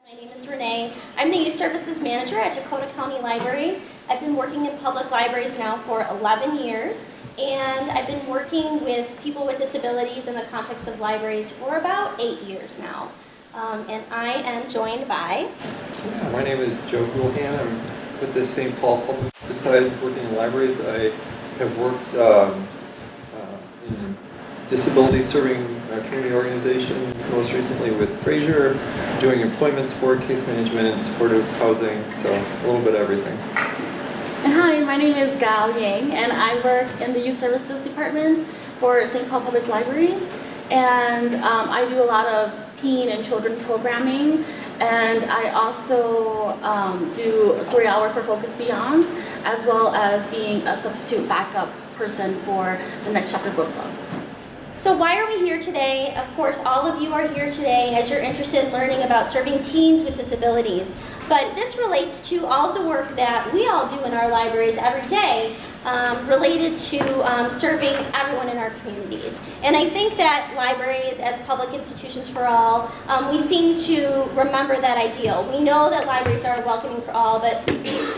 My name is Renee. I'm the Youth Services Manager at Dakota County Library. I've been working in public libraries now for 11 years, and I've been working with people with disabilities in the context of libraries for about 8 years now. And I am joined by... Yeah, my name is Joe Goulhan. I'm with the St. Paul Public. Besides working in libraries, I have worked in disability serving community organizations, most recently with Fraser, doing employment support, case management, supportive housing, so a little bit of everything. And hi, my name is Gao Yang, and I work in the Youth Services Department for St. Paul Public Library. And I do a lot of teen and children programming, and I also do a story hour for Focus Beyond, as well as being a substitute backup person for the Next Chapter Book Club. So why are we here today? Of course, all of you are here today as you're interested in learning about serving teens with disabilities. But this relates to all of the work that we all do in our libraries every day related to serving everyone in our communities. And I think that libraries, as public institutions for all, we seem to remember that ideal. We know that libraries are welcoming for all, but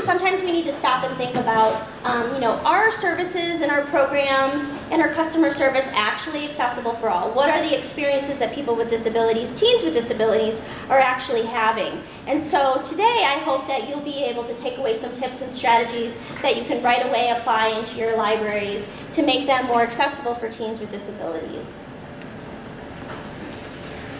sometimes we need to stop and think about, are services and our programs and our customer service actually accessible for all? What are the experiences that people with disabilities, teens with disabilities, are actually having? And so today I hope that you'll be able to take away some tips and strategies that you can right away apply into your libraries to make them more accessible for teens with disabilities.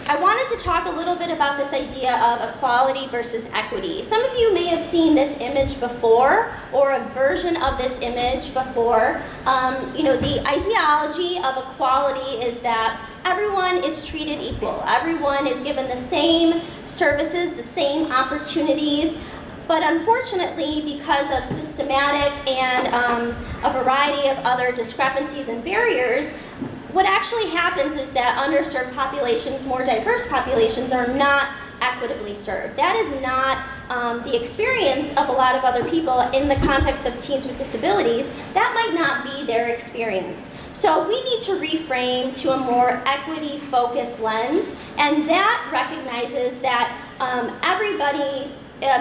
I wanted to talk a little bit about this idea of equality versus equity. Some of you may have seen this image before, or a version of this image before. The ideology of equality is that everyone is treated equal. Everyone is given the same services, the same opportunities. But unfortunately, because of systematic and a variety of other discrepancies and barriers, what actually happens is that underserved populations, more diverse populations, are not equitably served. That is not the experience of a lot of other people in the context of teens with disabilities. That might not be their experience. So we need to reframe to a more equity-focused lens, and that recognizes that everybody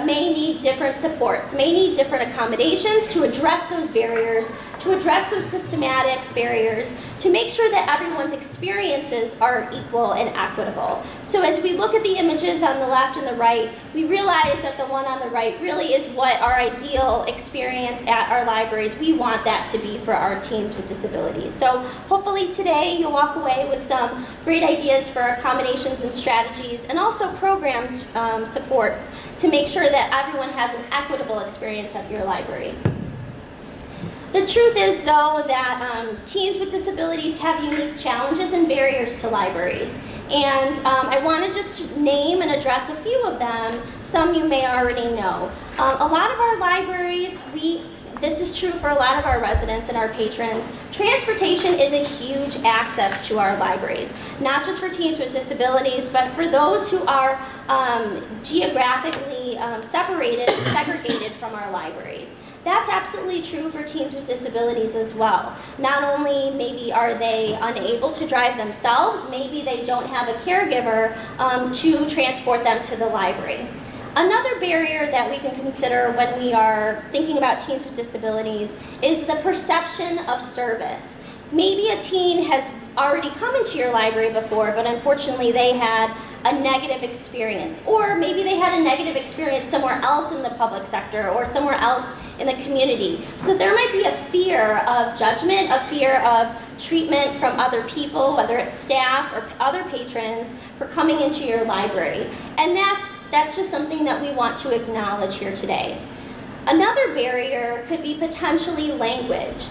may need different supports, may need different accommodations to address those barriers, to address those systematic barriers, to make sure that everyone's experiences are equal and equitable. So as we look at the images on the left and the right, we realize that the one on the right really is what our ideal experience at our libraries, we want that to be for our teens with disabilities. So hopefully today you'll walk away with some great ideas for accommodations and strategies, and also programs supports to make sure that everyone has an equitable experience at your library. The truth is, though, that teens with disabilities have unique challenges and barriers to libraries. And I want to just name and address a few of them. Some you may already know. A lot of our libraries, this is true for a lot of our residents and our patrons, transportation is a huge access to our libraries. Not just for teens with disabilities, but for those who are geographically separated and segregated from our libraries. That's absolutely true for teens with disabilities as well. Not only maybe are they unable to drive themselves, maybe they don't have a caregiver to transport them to the library. Another barrier that we can consider when we are thinking about teens with disabilities is the perception of service. Maybe a teen has already come into your library before, but unfortunately they had a negative experience. Or maybe they had a negative experience somewhere else in the public sector or somewhere else in the community. So there might be a fear of judgment, a fear of treatment from other people, whether it's staff or other patrons, for coming into your library. And that's just something that we want to acknowledge here today. Another barrier could be potentially language.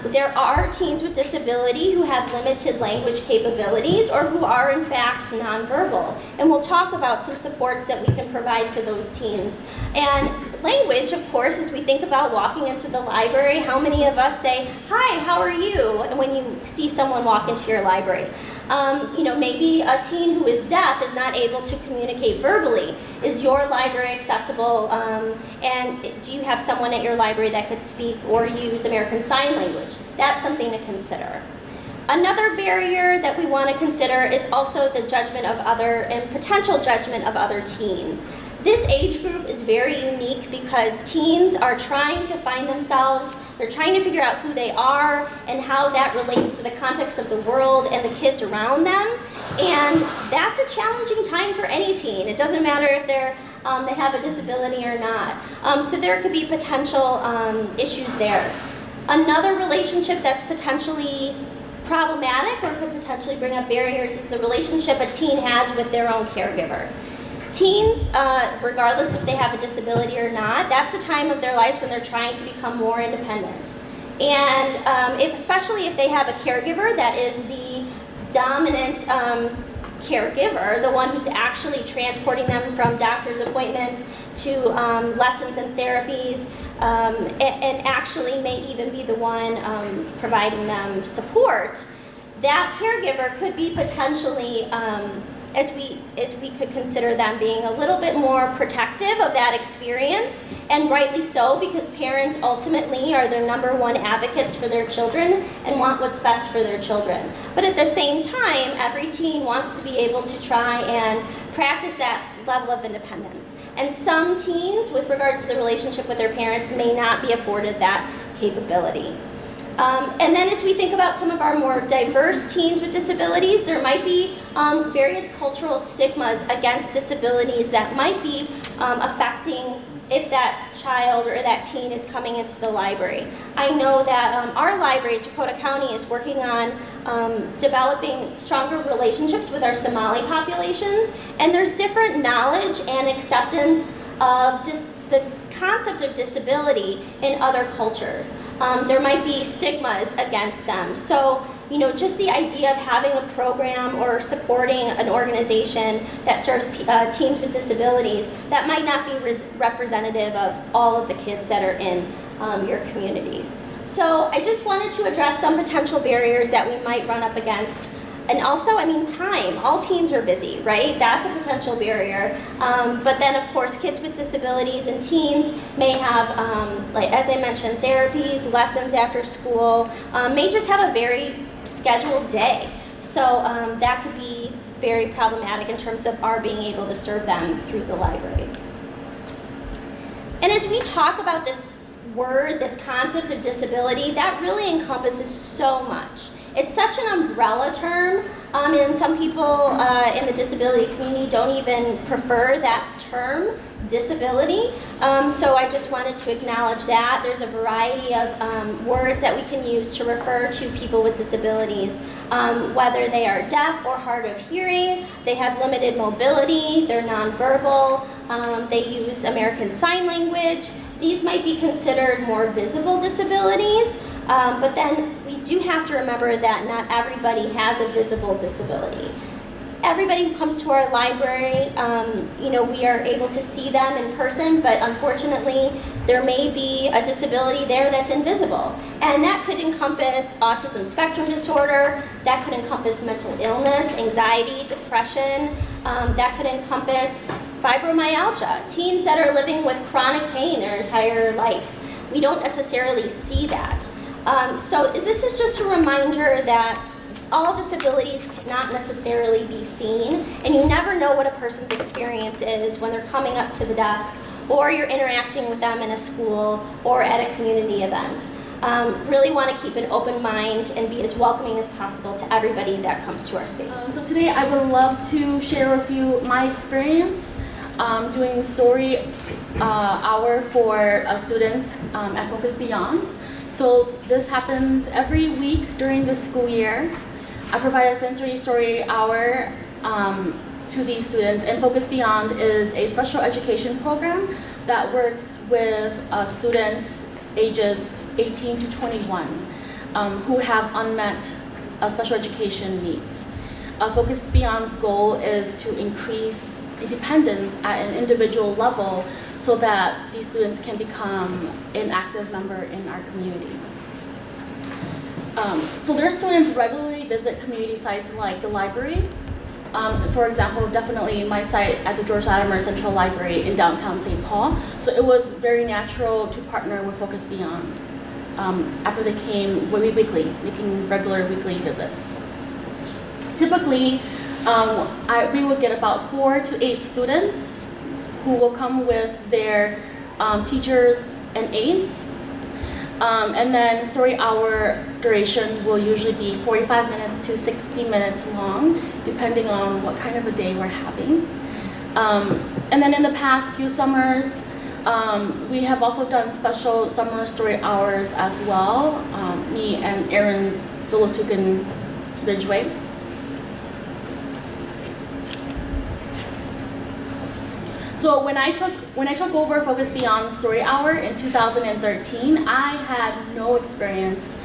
There are teens with disability who have limited language capabilities or who are in fact nonverbal. And we'll talk about some supports that we can provide to those teens. And language, of course, as we think about walking into the library, how many of us say, "Hi, how are you?" when you see someone walk into your library? Maybe a teen who is deaf is not able to communicate verbally. Is your library accessible? And do you have someone at your library that could speak or use American Sign Language? That's something to consider. Another barrier that we want to consider is also the judgment of other and potential judgment of other teens. This age group is very unique because teens are trying to find themselves, they're trying to figure out who they are and how that relates to the context of the world and the kids around them. And that's a challenging time for any teen. It doesn't matter if they have a disability or not. So there could be potential issues there. Another relationship that's potentially problematic or could potentially bring up barriers is the relationship a teen has with their own caregiver. Teens, regardless if they have a disability or not, that's the time of their lives when they're trying to become more independent. And especially if they have a caregiver that is the dominant caregiver, the one who's actually transporting them from doctor's appointments to lessons and therapies, and actually may even be the one providing them support, that caregiver could be potentially, as we could consider them being a little bit more protective of that experience, and rightly so, because parents ultimately are their #1 advocates for their children and want what's best for their children. But at the same time, every teen wants to be able to try and practice that level of independence. And some teens, with regards to the relationship with their parents, may not be afforded that capability. And then as we think about some of our more diverse teens with disabilities, there might be various cultural stigmas against disabilities that might be affecting if that child or that teen is coming into the library. I know that our library, Dakota County, is working on developing stronger relationships with our Somali populations, and there's different knowledge and acceptance of the concept of disability in other cultures. There might be stigmas against them. So, just the idea of having a program or supporting an organization that serves teens with disabilities, that might not be representative of all of the kids that are in your communities. So I just wanted to address some potential barriers that we might run up against. And also, time. All teens are busy, right? That's a potential barrier. But then, of course, kids with disabilities and teens may have, like as I mentioned, therapies, lessons after school, may just have a very scheduled day. So that could be very problematic in terms of our being able to serve them through the library. And as we talk about this word, this concept of disability, that really encompasses so much. It's such an umbrella term, and some people in the disability community don't even prefer that term, disability. So I just wanted to acknowledge that. There's a variety of words that we can use to refer to people with disabilities, whether they are deaf or hard of hearing, they have limited mobility, they're nonverbal, they use American Sign Language. These might be considered more visible disabilities, but then we do have to remember that not everybody has a visible disability. Everybody who comes to our library, we are able to see them in person, but unfortunately, there may be a disability there that's invisible. And that could encompass autism spectrum disorder, that could encompass mental illness, anxiety, depression, that could encompass fibromyalgia, teens that are living with chronic pain their entire life. We don't necessarily see that. So this is just a reminder that all disabilities cannot necessarily be seen, and you never know what a person's experience is when they're coming up to the desk, or you're interacting with them in a school or at a community event. Really want to keep an open mind and be as welcoming as possible to everybody that comes to our space. So today I would love to share with you my experience doing story hour for students at Focus Beyond. So this happens every week during the school year. I provide a sensory story hour to these students, and Focus Beyond is a special education program that works with students ages 18 to 21 who have unmet special education needs. Focus Beyond's goal is to increase independence at an individual level so that these students can become an active member in our community. So their students regularly visit community sites like the library. For example, definitely my site at the George Latimer Central Library in downtown St. Paul. So it was very natural to partner with Focus Beyond. after they came weekly, making regular weekly visits. Typically, we would get about 4 to 8 students who will come with their teachers and aides. And then story hour duration will usually be 45 minutes to 60 minutes long, depending on what kind of a day we're having. And then in the past few summers, we have also done special summer story hours as well, me and Erin Zolotukin Ridgeway. So when I took over Focus Beyond Story Hour in 2013, I had no experience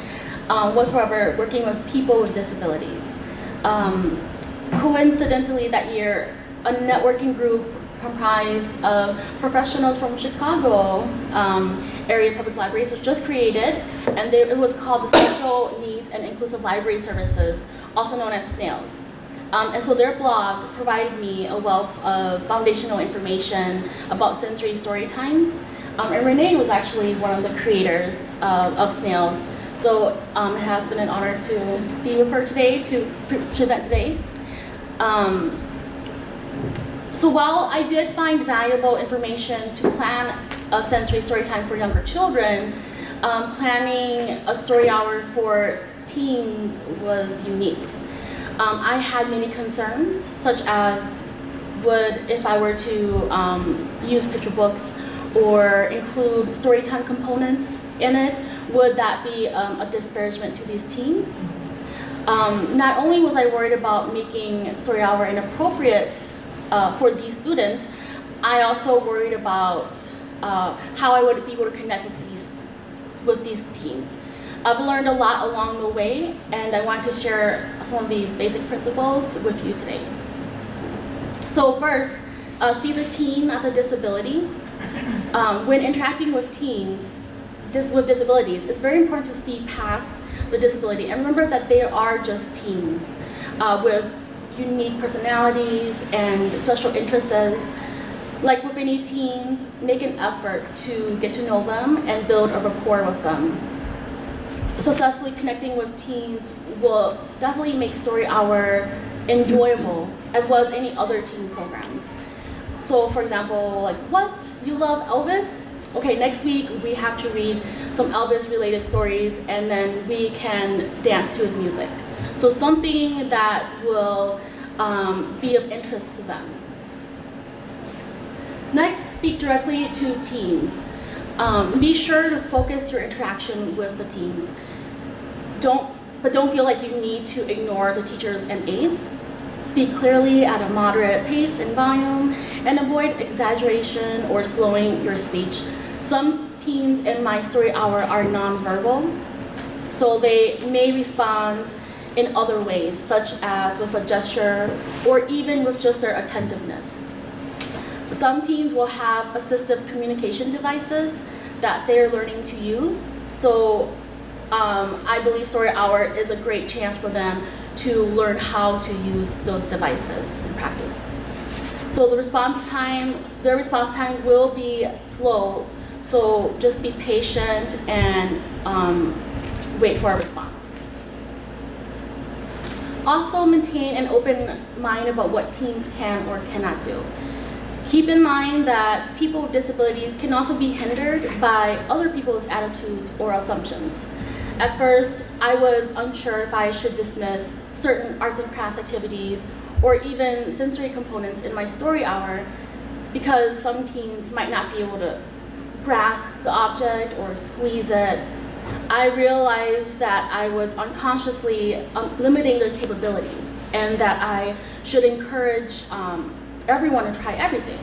whatsoever working with people with disabilities. Coincidentally, that year, a networking group comprised of professionals from Chicago area public libraries was just created, and it was called the Special Needs and Inclusive Library Services, also known as SNAILS. And so their blog provided me a wealth of foundational information about sensory story times. And Renee was actually one of the creators of SNAILS. So it has been an honor to be with her today, to present today. So while I did find valuable information to plan a sensory story time for younger children, planning a story hour for teens was unique. I had many concerns, such as if I were to use picture books or include storytime components in it, would that be a disparagement to these teens? Not only was I worried about making story hour inappropriate for these students, I also worried about how I would be able to connect with these teens. I've learned a lot along the way, and I want to share some of these basic principles with you today. So first, see the teen, not the disability. When interacting with teens with disabilities, it's very important to see past the disability and remember that they are just teens with unique personalities and special interests. Like with any teens, make an effort to get to know them and build a rapport with them. Successfully connecting with teens will definitely make Story Hour enjoyable, as well as any other teen programs. So for example, like, what? You love Elvis? Okay, next week we have to read some Elvis related stories and then we can dance to his music. So something that will be of interest to them. Next, speak directly to teens. Be sure to focus your interaction with the teens. Don't feel like you need to ignore the teachers and aides. Speak clearly at a moderate pace and volume, and avoid exaggeration or slowing your speech. Some teens in my story hour are nonverbal, so they may respond in other ways, such as with a gesture or even with just their attentiveness. Some teens will have assistive communication devices that they're learning to use, so I believe Story Hour is a great chance for them to learn how to use those devices in practice. So their response time will be slow, so just be patient and wait for a response. Also maintain an open mind about what teens can or cannot do. Keep in mind that people with disabilities can also be hindered by other people's attitudes or assumptions. At first, I was unsure if I should dismiss certain arts and crafts activities or even sensory components in my story hour because some teens might not be able to grasp the object or squeeze it. I realized that I was unconsciously limiting their capabilities and that I should encourage everyone to try everything.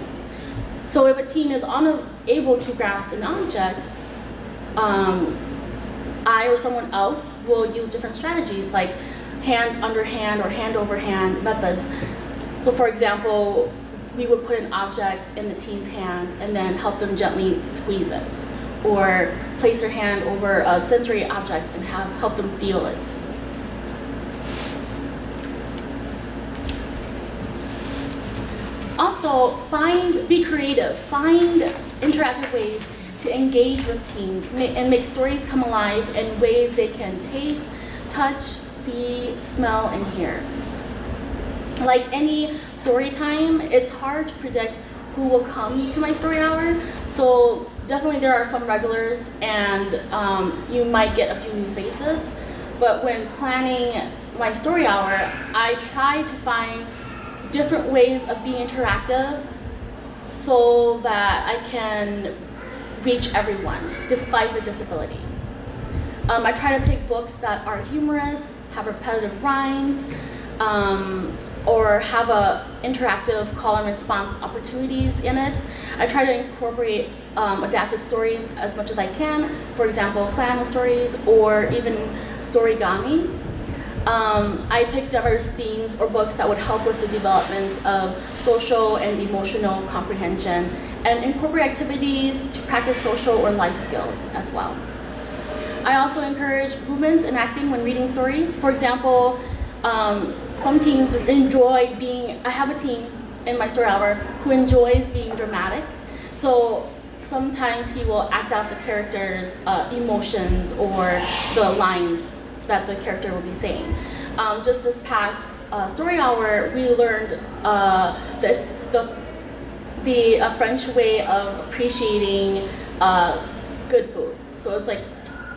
So if a teen is unable to grasp an object, I or someone else will use different strategies like hand under hand or hand over hand methods. So for example, we would put an object in the teen's hand and then help them gently squeeze it, or place their hand over a sensory object and help them feel it. Also, be creative, find interactive ways to engage with teens and make stories come alive in ways they can taste, touch, see, smell, and hear. Like any story time, it's hard to predict who will come to my story hour. So definitely there are some regulars, and you might get a few new faces. But when planning my story hour, I try to find different ways of being interactive so that I can reach everyone despite their disability. I try to pick books that are humorous, have repetitive rhymes, or have interactive call and response opportunities in it. I try to incorporate adapted stories as much as I can. For example, flannel stories or even storygami. I pick diverse themes or books that would help with the development of social and emotional comprehension, and incorporate activities to practice social or life skills as well. I also encourage movement and acting when reading stories. For example, some teens enjoy being, I have a teen in my story hour who enjoys being dramatic. So sometimes he will act out the character's emotions or the lines that the character will be saying. Just this past story hour, we learned the French way of appreciating good food. So it's like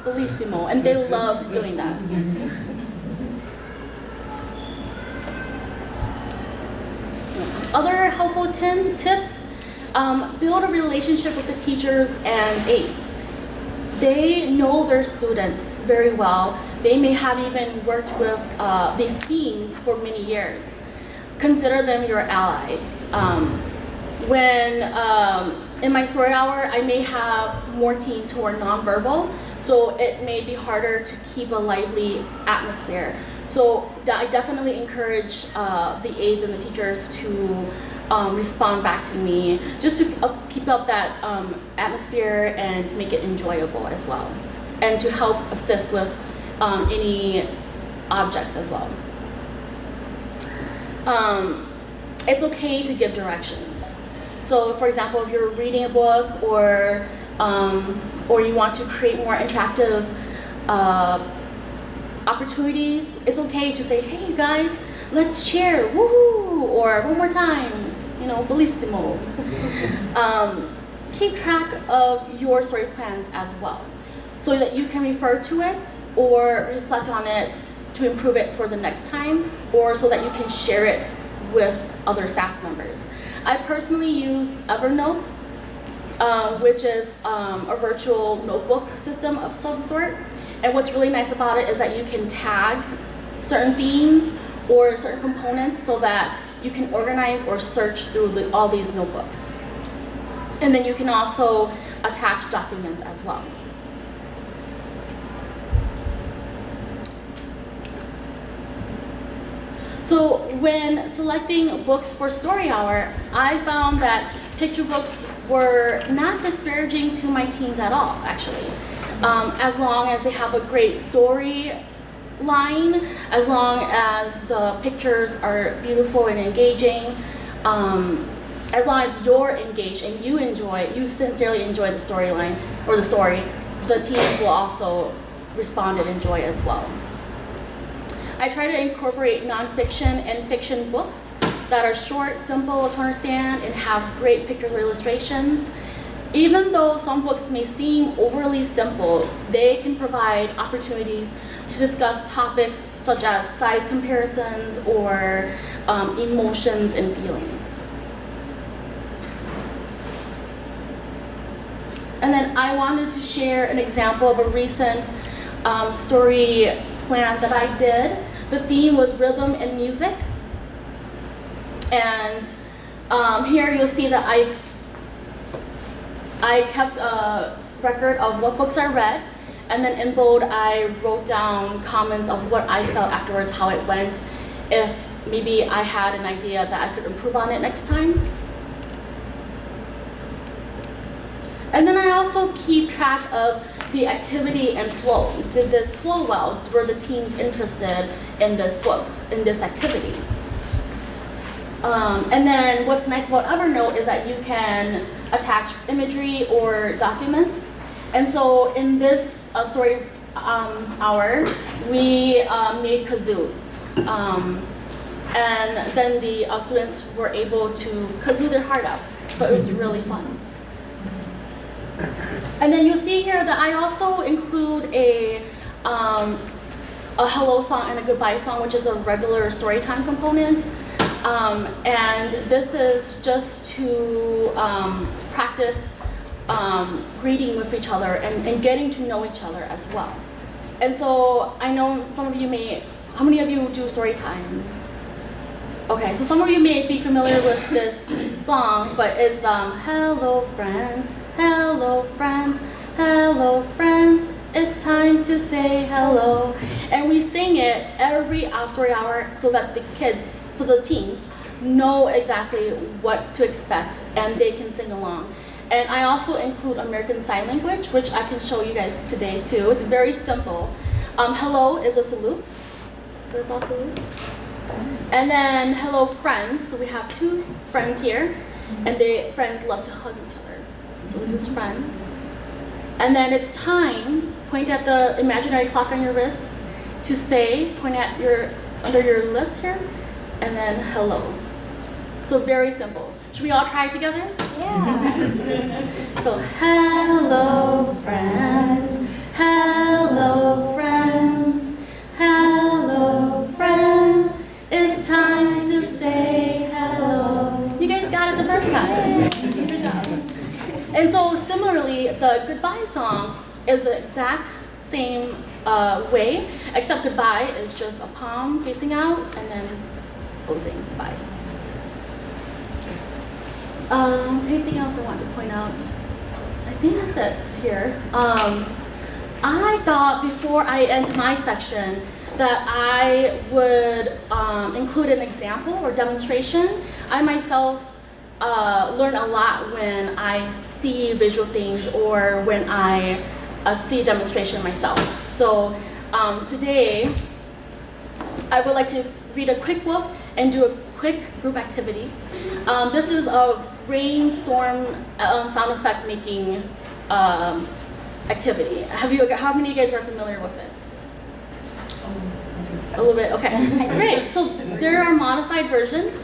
bellissimo, and they love doing that. Other helpful tips, build a relationship with the teachers and aides. They know their students very well. They may have even worked with these teens for many years. Consider them your ally. In my story hour, I may have more teens who are nonverbal, so it may be harder to keep a lively atmosphere. So I definitely encourage the aides and the teachers to respond back to me, just to keep up that atmosphere and make it enjoyable as well, and to help assist with any objects as well. It's okay to give directions. So for example, if you're reading a book or you want to create more interactive opportunities, it's okay to say, hey you guys, let's share, woohoo, or one more time, bellissimo. Keep track of your story plans as well, so that you can refer to it or reflect on it to improve it for the next time, or so that you can share it with other staff members. I personally use Evernote, which is a virtual notebook system of some sort. And what's really nice about it is that you can tag certain themes or certain components so that you can organize or search through all these notebooks. And then you can also attach documents as well. So when selecting books for story hour, I found that picture books were not disparaging to my teens at all, actually. As long as they have a great story line, as long as the pictures are beautiful and engaging, as long as you're engaged and you sincerely enjoy the storyline or the story, the teens will also respond and enjoy as well. I try to incorporate nonfiction and fiction books that are short, simple to understand, and have great pictures or illustrations. Even though some books may seem overly simple, they can provide opportunities to discuss topics such as size comparisons or emotions and feelings. And then I wanted to share an example of a recent story plan that I did. The theme was rhythm and music. And here you'll see that I kept a record of what books I read, and then in bold I wrote down comments of what I felt afterwards, how it went, if maybe I had an idea that I could improve on it next time. And then I also keep track of the activity and flow. Did this flow well? Were the teens interested in this book, in this activity? And then what's nice about Evernote is that you can attach imagery or documents. And so in this story hour, we made kazoos. And then the students were able to kazoo their heart out. So it was really fun. And then you'll see here that I also include a hello song and a goodbye song, which is a regular story time component. And this is just to practice greeting with each other and getting to know each other as well. And so I know some of you how many of you do story time? Okay, so some of you may be familiar with this song, but it's hello friends, hello friends, hello friends, it's time to say hello. And we sing it every story hour so that the teens know exactly what to expect and they can sing along. And I also include American Sign Language, which I can show you guys today too. It's very simple. Hello is a salute, so it's all salute. And then hello friends, so we have two friends here, and friends love to hug each other. So this is friends. And then it's time, point at the imaginary clock on your wrist to say, point at under your lips here, and then hello. So very simple. Should we all try it together? Yeah. So hello friends, hello friends, hello friends, it's time to say hello. You guys got it the first time. Good job. And so similarly, the goodbye song is the exact same way, except goodbye is just a palm facing out and then closing. Bye. Anything else I want to point out? I think that's it here. I thought before I end my section that I would include an example or demonstration. I myself learn a lot when I see visual things or when I see a demonstration myself. So today, I would like to read a quick book and do a quick group activity. This is a Rainstorm sound effect making activity. How many of you guys are familiar with it? A little bit, okay. Great, so there are modified versions.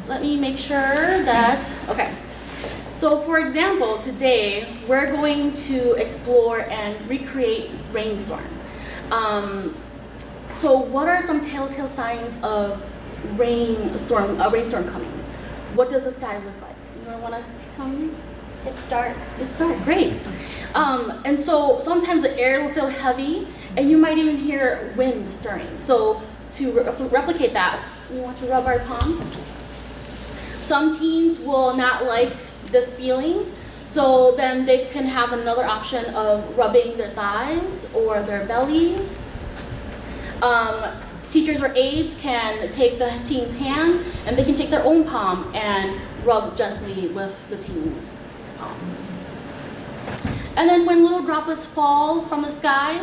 Let me make sure that, okay. So for example, today we're going to explore and recreate Rainstorm. So what are some telltale signs of rainstorm coming? What does the sky look like? You want to tell me? It's dark. It's dark, great. And so sometimes the air will feel heavy and you might even hear wind stirring. So to replicate that, we want to rub our palms. Some teens will not like this feeling, so then they can have another option of rubbing their thighs or their bellies. Teachers or aides can take the teen's hand and they can take their own palm and rub gently with the teen's palm. And then when little droplets fall from the sky,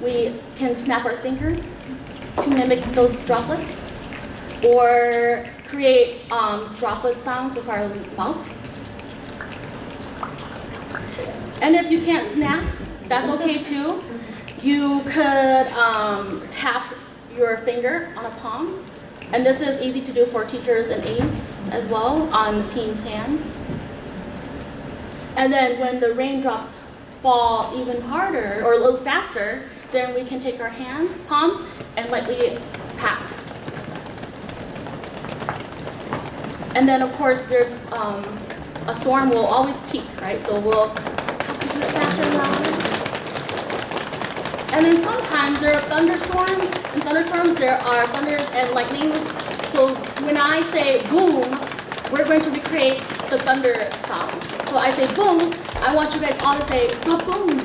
we can snap our fingers to mimic those droplets or create droplet sounds with our mouth. And if you can't snap, that's okay too. You could tap your finger on a palm. And this is easy to do for teachers and aides as well on the teen's hands. And then when the raindrops fall even harder or a little faster, then we can take our hands, palms, and lightly pat. And then of course there's a storm will always peak, right? So we'll have to do it faster and louder. And then sometimes there are thunderstorms. In thunderstorms there are thunders and lightning. So when I say boom, we're going to recreate the thunder sound. So I say boom, I want you guys all to say ba-boom.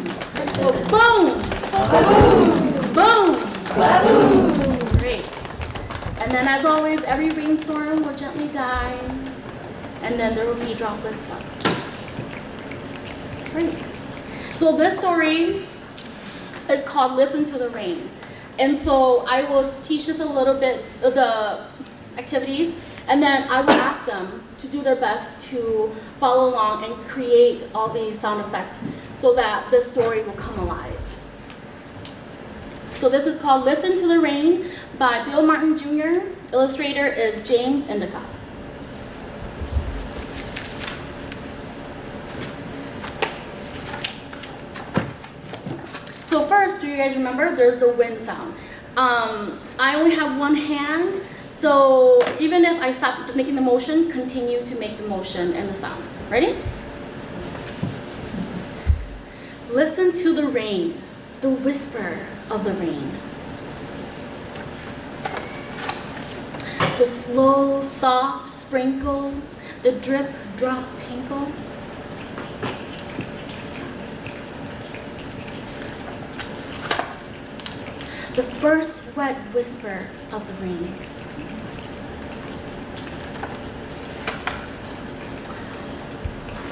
So boom, ba-boom, boom, ba-boom. Great. And then as always, every rainstorm will gently die. And then there will be droplets left. Great. So this story is called Listen to the Rain. And so I will teach us a little bit, the activities, and then I would ask them to do their best to follow along and create all these sound effects so that the story will come alive. So this is called Listen to the Rain by Bill Martin Jr. Illustrator is James Endicott. So first, do you guys remember? There's the wind sound. I only have one hand, so even if I stop making the motion, continue to make the motion and the sound. Ready? Listen to the rain, the whisper of the rain. The slow, soft sprinkle, the drip, drop, tinkle. The first wet whisper of the rain.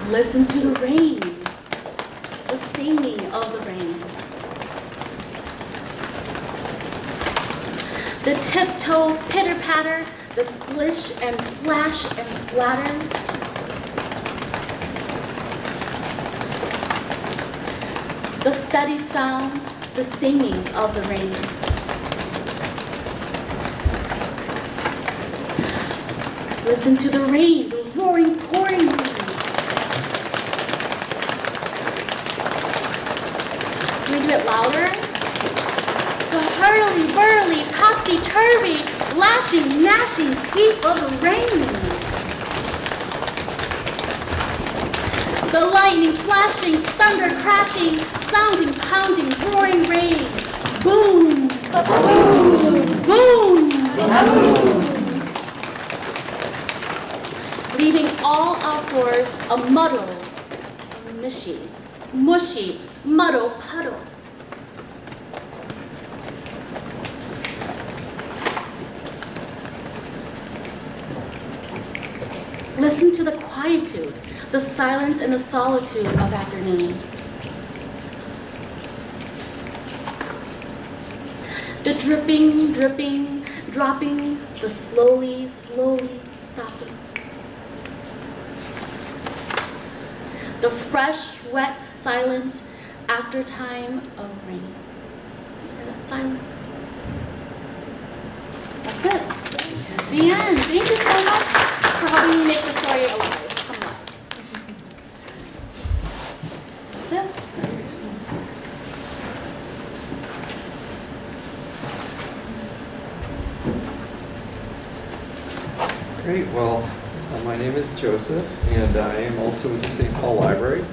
Listen to the rain, the singing of the rain. The tiptoe, pitter-patter, the splish and splash and splatter. The steady sound, the singing of the rain. Listen to the rain, the roaring, pouring rain. Can we do it louder? The hurly-burly, topsy-turvy, lashing, gnashing teeth of the rain. The lightning flashing, thunder crashing, sounding, pounding, roaring rain. Boom! Boom! Boom! Boom! Leaving all outdoors a muddle, a mushy, muddle puddle. Listen to the quietude, the silence and the solitude of afternoon. The dripping, dripping, dropping, the slowly, slowly stopping. The fresh, wet, silent aftertime of rain. Hear that silence? That's it. The end. Thank you so much for helping me make the story alive. Come alive. That's it. Great, well, my name is Joseph, and I am also with the St. Paul Library.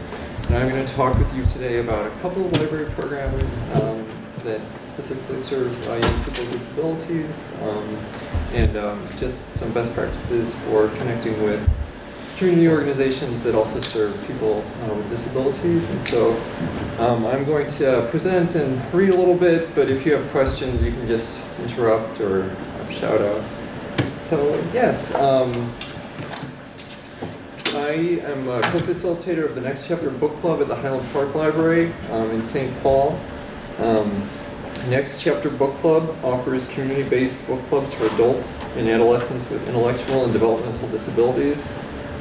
And I'm going to talk with you today about a couple of library programs that specifically serve young people with disabilities, and just some best practices for connecting with community organizations that also serve people with disabilities. And so I'm going to present and read a little bit, but if you have questions, you can just interrupt or shout out. So yes, I am a co-facilitator of the Next Chapter Book Club at the Highland Park Library in St. Paul. Next Chapter Book Club offers community-based book clubs for adults and adolescents with intellectual and developmental disabilities.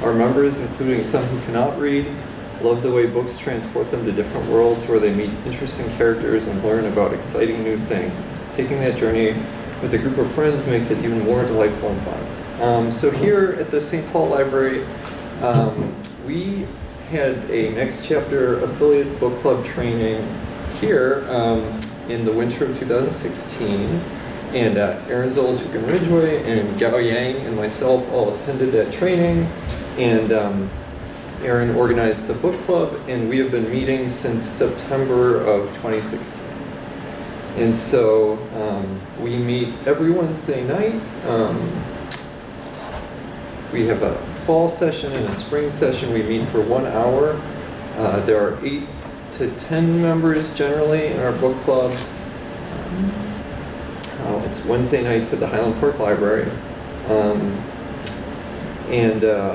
Our members, including some who cannot read, love the way books transport them to different worlds where they meet interesting characters and learn about exciting new things. Taking that journey with a group of friends makes it even more delightful and fun. So here at the St. Paul Library, we had a Next Chapter affiliate book club training here in the winter of 2016, and Aaron Zolotuk and Ridgway and Gao Yang and myself all attended that training, and Aaron organized the book club, and we have been meeting since September of 2016. And so we meet every Wednesday night. We have a fall session and a spring session. We meet for 1 hour. There are 8 to 10 members generally in our book club. It's Wednesday nights at the Highland Park Library.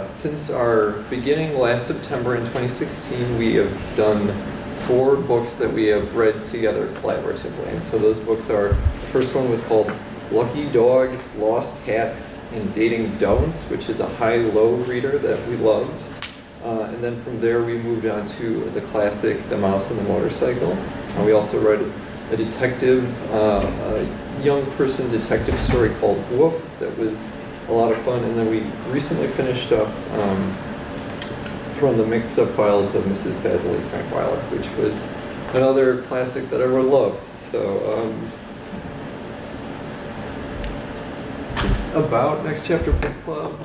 Since our beginning last September in 2016, we have done 4 books that we have read together collaboratively. And so those books are, the first one was called Lucky Dogs, Lost Cats, and Dating Don'ts, which is a HighLow Reader that we loved. And then from there we moved on to the classic The Mouse and the Motorcycle. We also read a detective, a young person detective story called Woof that was a lot of fun. And then we recently finished up From the Mixed Subfiles of Mrs. Basilea Frankweiler, which was another classic that everyone loved. So just about Next Chapter Book Club.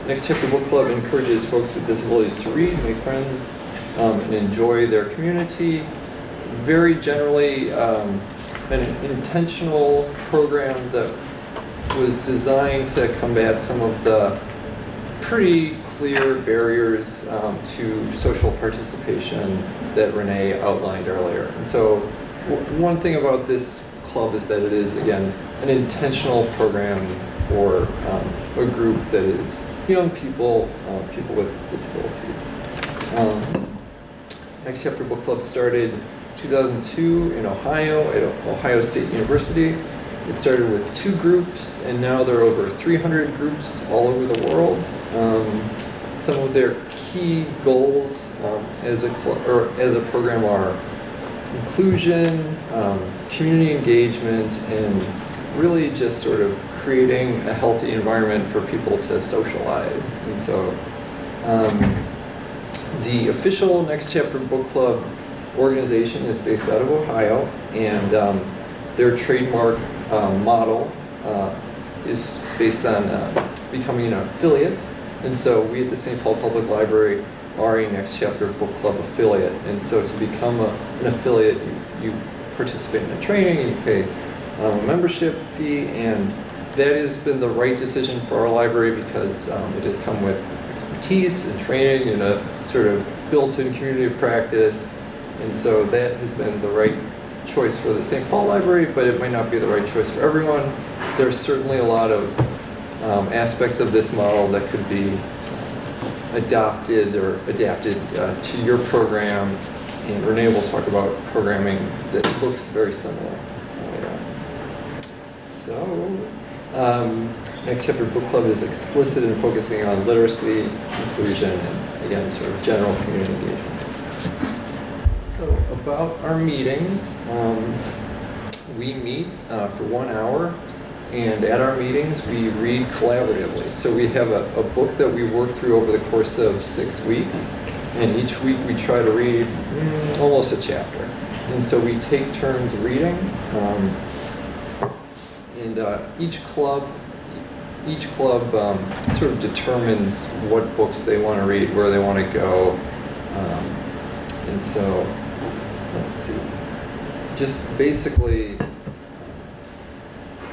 Next Chapter Book Club encourages folks with disabilities to read, make friends, and enjoy their community. Very generally, an intentional program that was designed to combat some of the pretty clear barriers to social participation that Renee outlined earlier. And so one thing about this club is that it is, again, an intentional program for a group that is young people, people with disabilities. Next Chapter Book Club started 2002 in Ohio at Ohio State University. It started with 2 groups, and now there are over 300 groups all over the world. Some of their key goals as a program are inclusion, community engagement, and really just sort of creating a healthy environment for people to socialize. And so the official Next Chapter Book Club organization is based out of Ohio, and their trademark model is based on becoming an affiliate. And so we at the St. Paul Public Library are a Next Chapter Book Club affiliate. And so to become an affiliate, you participate in a training and you pay a membership fee, and that has been the right decision for our library because it has come with expertise and training and a sort of built-in community of practice. And so that has been the right choice for the St. Paul Library, but it might not be the right choice for everyone. There's certainly a lot of aspects of this model that could be adopted or adapted to your program, and Renee will talk about programming that looks very similar later on. So, Next Chapter Book Club is explicit in focusing on literacy, inclusion, and again, sort of general community engagement. So about our meetings, we meet for 1 hour, and at our meetings we read collaboratively. So we have a book that we work through over the course of 6 weeks, and each week we try to read almost a chapter. And so we take turns reading, and each club sort of determines what books they want to read, where they want to go, and so let's see. Just basically,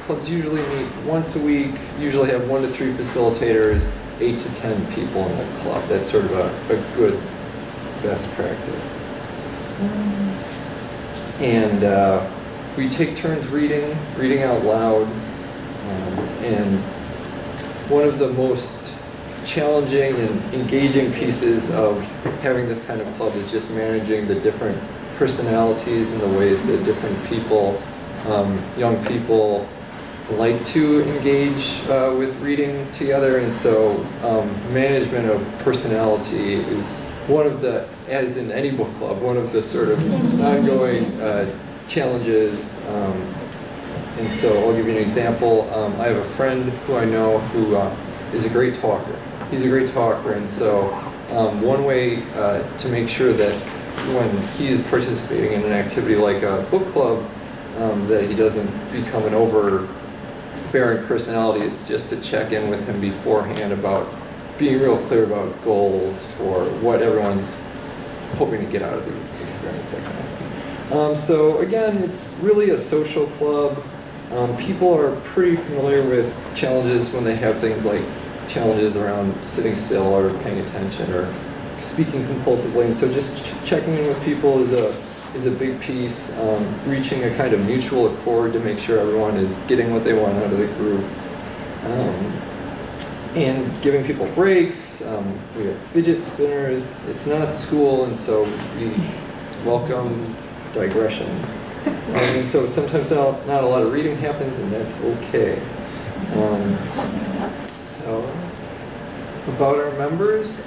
clubs usually meet once a week, usually have 1 to 3 facilitators, 8 to 10 people in the club. That's sort of a good best practice. And we take turns reading out loud, and one of the most challenging and engaging pieces of having this kind of club is just managing the different personalities and the ways that different people, young people, like to engage with reading together. And so management of personality is one of the, as in any book club, one of the sort of ongoing challenges. And so I'll give you an example. I have a friend who I know who is a great talker. He's a great talker, and so one way to make sure that when he is participating in an activity like a book club, that he doesn't become an overbearing personality is just to check in with him beforehand about being real clear about goals for what everyone's hoping to get out of the experience. That kind of thing. So again, it's really a social club. People are pretty familiar with challenges when they have things like challenges around sitting still or paying attention or speaking compulsively, and so just checking in with people is a big piece. Reaching a kind of mutual accord to make sure everyone is getting what they want out of the group, and giving people breaks. We have fidget spinners. It's not school, and so we welcome digression. And so sometimes not a lot of reading happens, and that's okay. So about our members,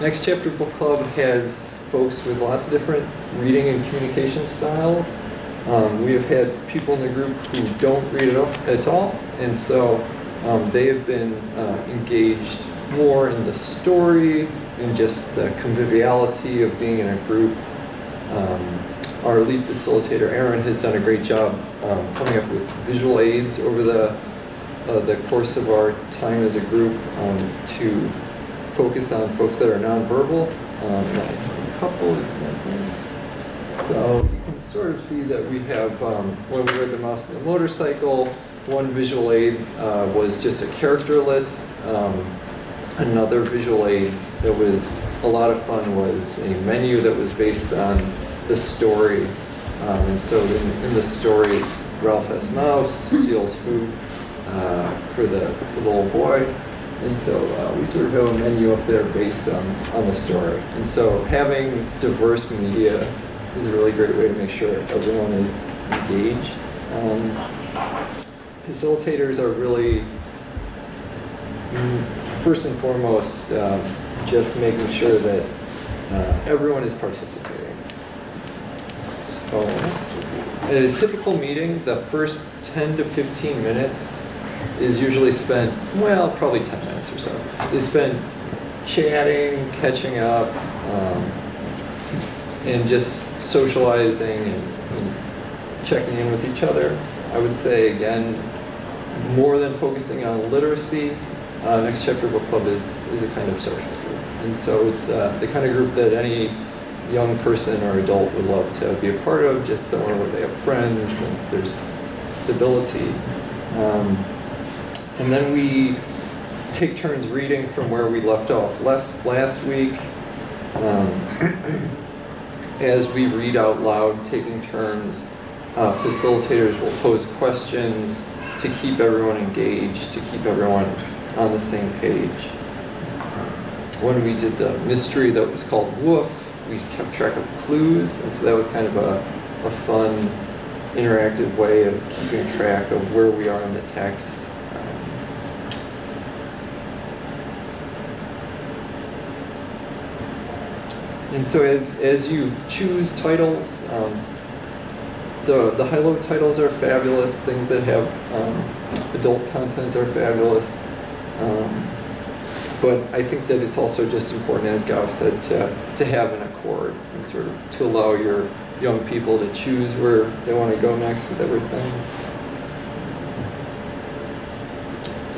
Next Chapter Book Club has folks with lots of different reading and communication styles. We have had people in the group who don't read at all, and so they have been engaged more in the story and just the conviviality of being in a group. Our lead facilitator, Aaron, has done a great job coming up with visual aids over the course of our time as a group to focus on folks that are nonverbal. A couple examples. So you can sort of see that we have, when we read the mouse and the motorcycle, one visual aid was just a character list. Another visual aid that was a lot of fun was a menu that was based on the story. And so in the story, Ralph has mouse, steals food for the little boy. And so we sort of have a menu up there based on the story. And so having diverse media is a really great way to make sure everyone is engaged. Facilitators are really, first and foremost, just making sure that everyone is participating. So at a typical meeting, the first 10 to 15 minutes is usually spent, well, probably 10 minutes or so, is spent chatting, catching up, and just socializing and checking in with each other. I would say, again, more than focusing on literacy, Next Chapter Book Club is a kind of social group. And so it's the kind of group that any young person or adult would love to be a part of, just somewhere where they have friends and there's stability. And then we take turns reading from where we left off last week. As we read out loud, taking turns, facilitators will pose questions to keep everyone engaged, to keep everyone on the same page. When we did the mystery that was called Woof, we kept track of clues, and so that was kind of a fun, interactive way of keeping track of where we are in the text. And so as you choose titles, the HighLow titles are fabulous. Things that have adult content are fabulous. But I think that it's also just important, as Gav said, to have an accord and sort of to allow your young people to choose where they want to go next with everything.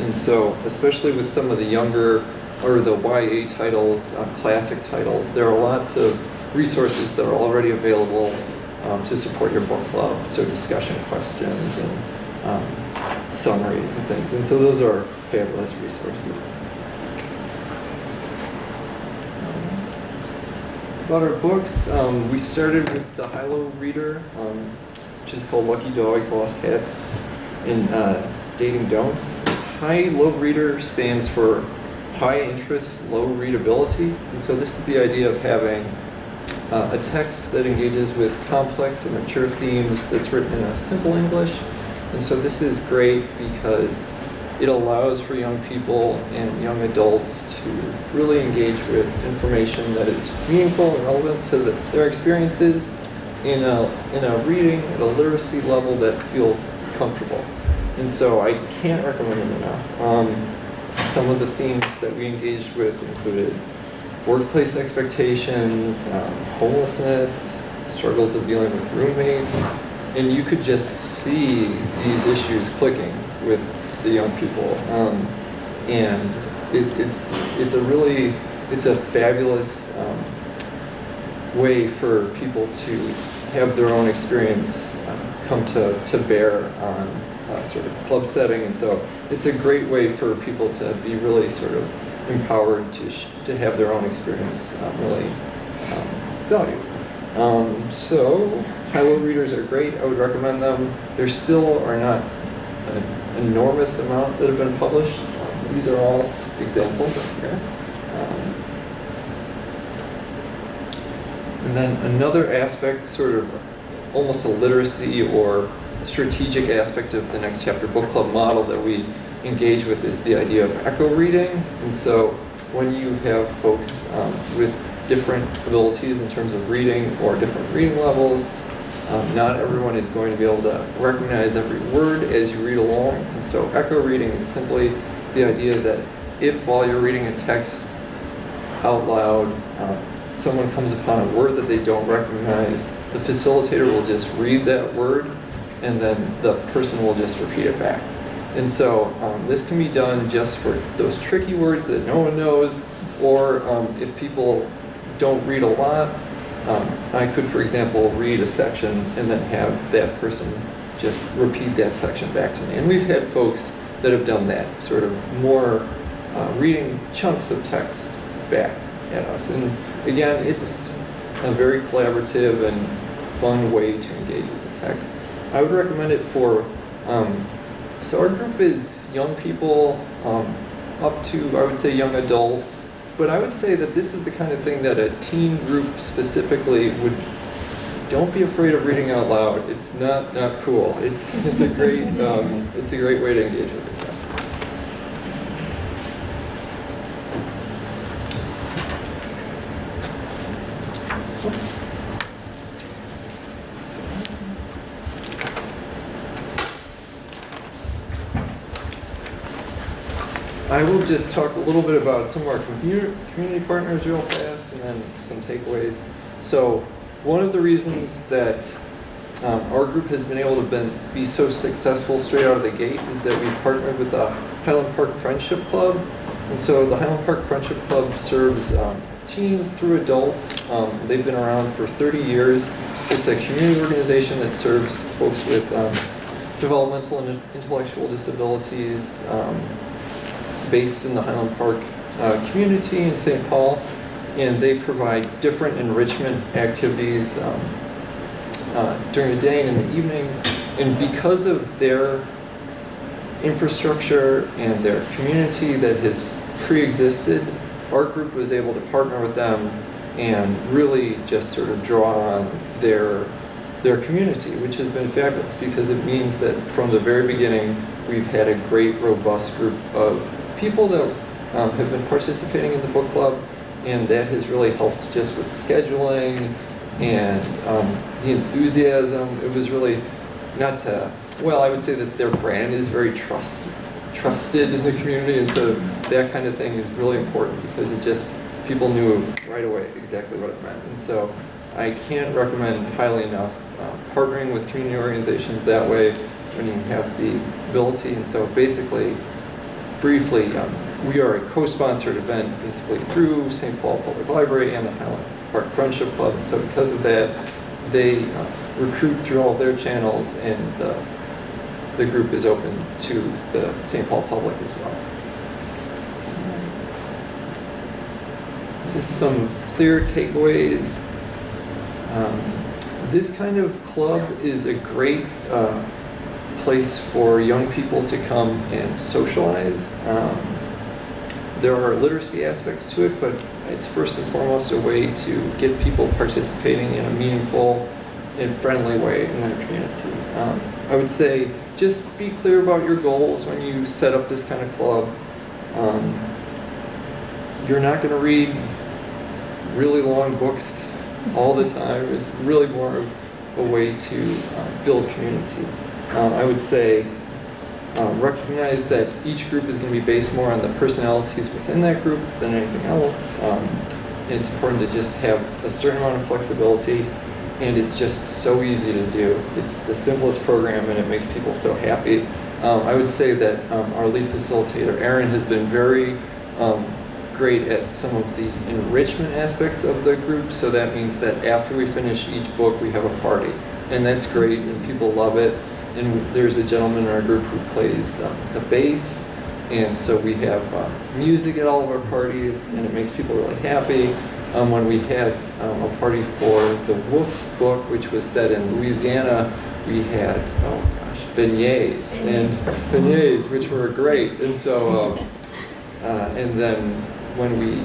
And so, especially with some of the younger or the YA titles, classic titles, there are lots of resources that are already available to support your book club. So discussion questions and summaries and things. And so those are fabulous resources. About our books, we started with the HighLow Reader, which is called Lucky Dogs, Lost Cats, and Dating Don'ts. HighLow Reader stands for High Interest, Low Readability, and so this is the idea of having a text that engages with complex and mature themes that's written in a simple English. And so this is great because it allows for young people and young adults to really engage with information that is meaningful and relevant to their experiences in a reading at a literacy level that feels comfortable. And so I can't recommend it enough. Some of the themes that we engaged with included workplace expectations, homelessness, struggles of dealing with roommates, and you could just see these issues clicking with the young people. And it's a fabulous way for people to have their own experience come to bear on sort of club setting, and so it's a great way for people to be really sort of empowered to have their own experience really valued. So HighLow Readers are great. I would recommend them. There still are not an enormous amount that have been published. These are all examples here. And then another aspect, sort of almost a literacy or strategic aspect of the Next Chapter Book Club model that we engage with is the idea of echo reading. And so when you have folks with different abilities in terms of reading or different reading levels, not everyone is going to be able to recognize every word as you read along. And so echo reading is simply the idea that if while you're reading a text out loud, someone comes upon a word that they don't recognize, the facilitator will just read that word and then the person will just repeat it back. And so this can be done just for those tricky words that no one knows, or if people don't read a lot, I could, for example, read a section and then have that person just repeat that section back to me. And we've had folks that have done that, sort of more reading chunks of text back at us. And again, it's a very collaborative and fun way to engage with the text. I would recommend it for, so our group is young people up to, I would say, young adults. But I would say that this is the kind of thing that a teen group specifically would, don't be afraid of reading out loud. It's not cool. It's a great way to engage with the text. I will just talk a little bit about some of our community partners real fast and then some takeaways. So one of the reasons that our group has been able to be so successful straight out of the gate is that we've partnered with the Highland Park Friendship Club. And so the Highland Park Friendship Club serves teens through adults. They've been around for 30 years. It's a community organization that serves folks with developmental and intellectual disabilities, based in the Highland Park community in St. Paul, and they provide different enrichment activities during the day and in the evenings. And because of their infrastructure and their community that has pre-existed, our group was able to partner with them and really just sort of draw on their community, which has been fabulous because it means that from the very beginning we've had a great, robust group of people that have been participating in the book club, and that has really helped just with scheduling and the enthusiasm. It was really I would say that their brand is very trusted in the community, and so that kind of thing is really important because it just, people knew right away exactly what it meant. And so I can't recommend highly enough partnering with community organizations that way when you have the ability. And so basically, briefly, we are a co-sponsored event basically through St. Paul Public Library and the Highland Park Friendship Club. And so because of that, they recruit through all their channels, and the group is open to the St. Paul public as well. Just some clear takeaways. This kind of club is a great place for young people to come and socialize. There are literacy aspects to it, but it's first and foremost a way to get people participating in a meaningful and friendly way in their community. I would say just be clear about your goals when you set up this kind of club. You're not going to read really long books all the time. It's really more of a way to build community. I would say recognize that each group is going to be based more on the personalities within that group than anything else. It's important to just have a certain amount of flexibility, and it's just so easy to do. It's the simplest program, and it makes people so happy. I would say that our lead facilitator, Erin, has been very great at some of the enrichment aspects of the group, so that means that after we finish each book, we have a party. And that's great, and people love it. And there's a gentleman in our group who plays the bass, and so we have music at all of our parties, and it makes people really happy. When we had a party for the Wolf book, which was set in Louisiana, we had, beignets, which were great. And so, and then when we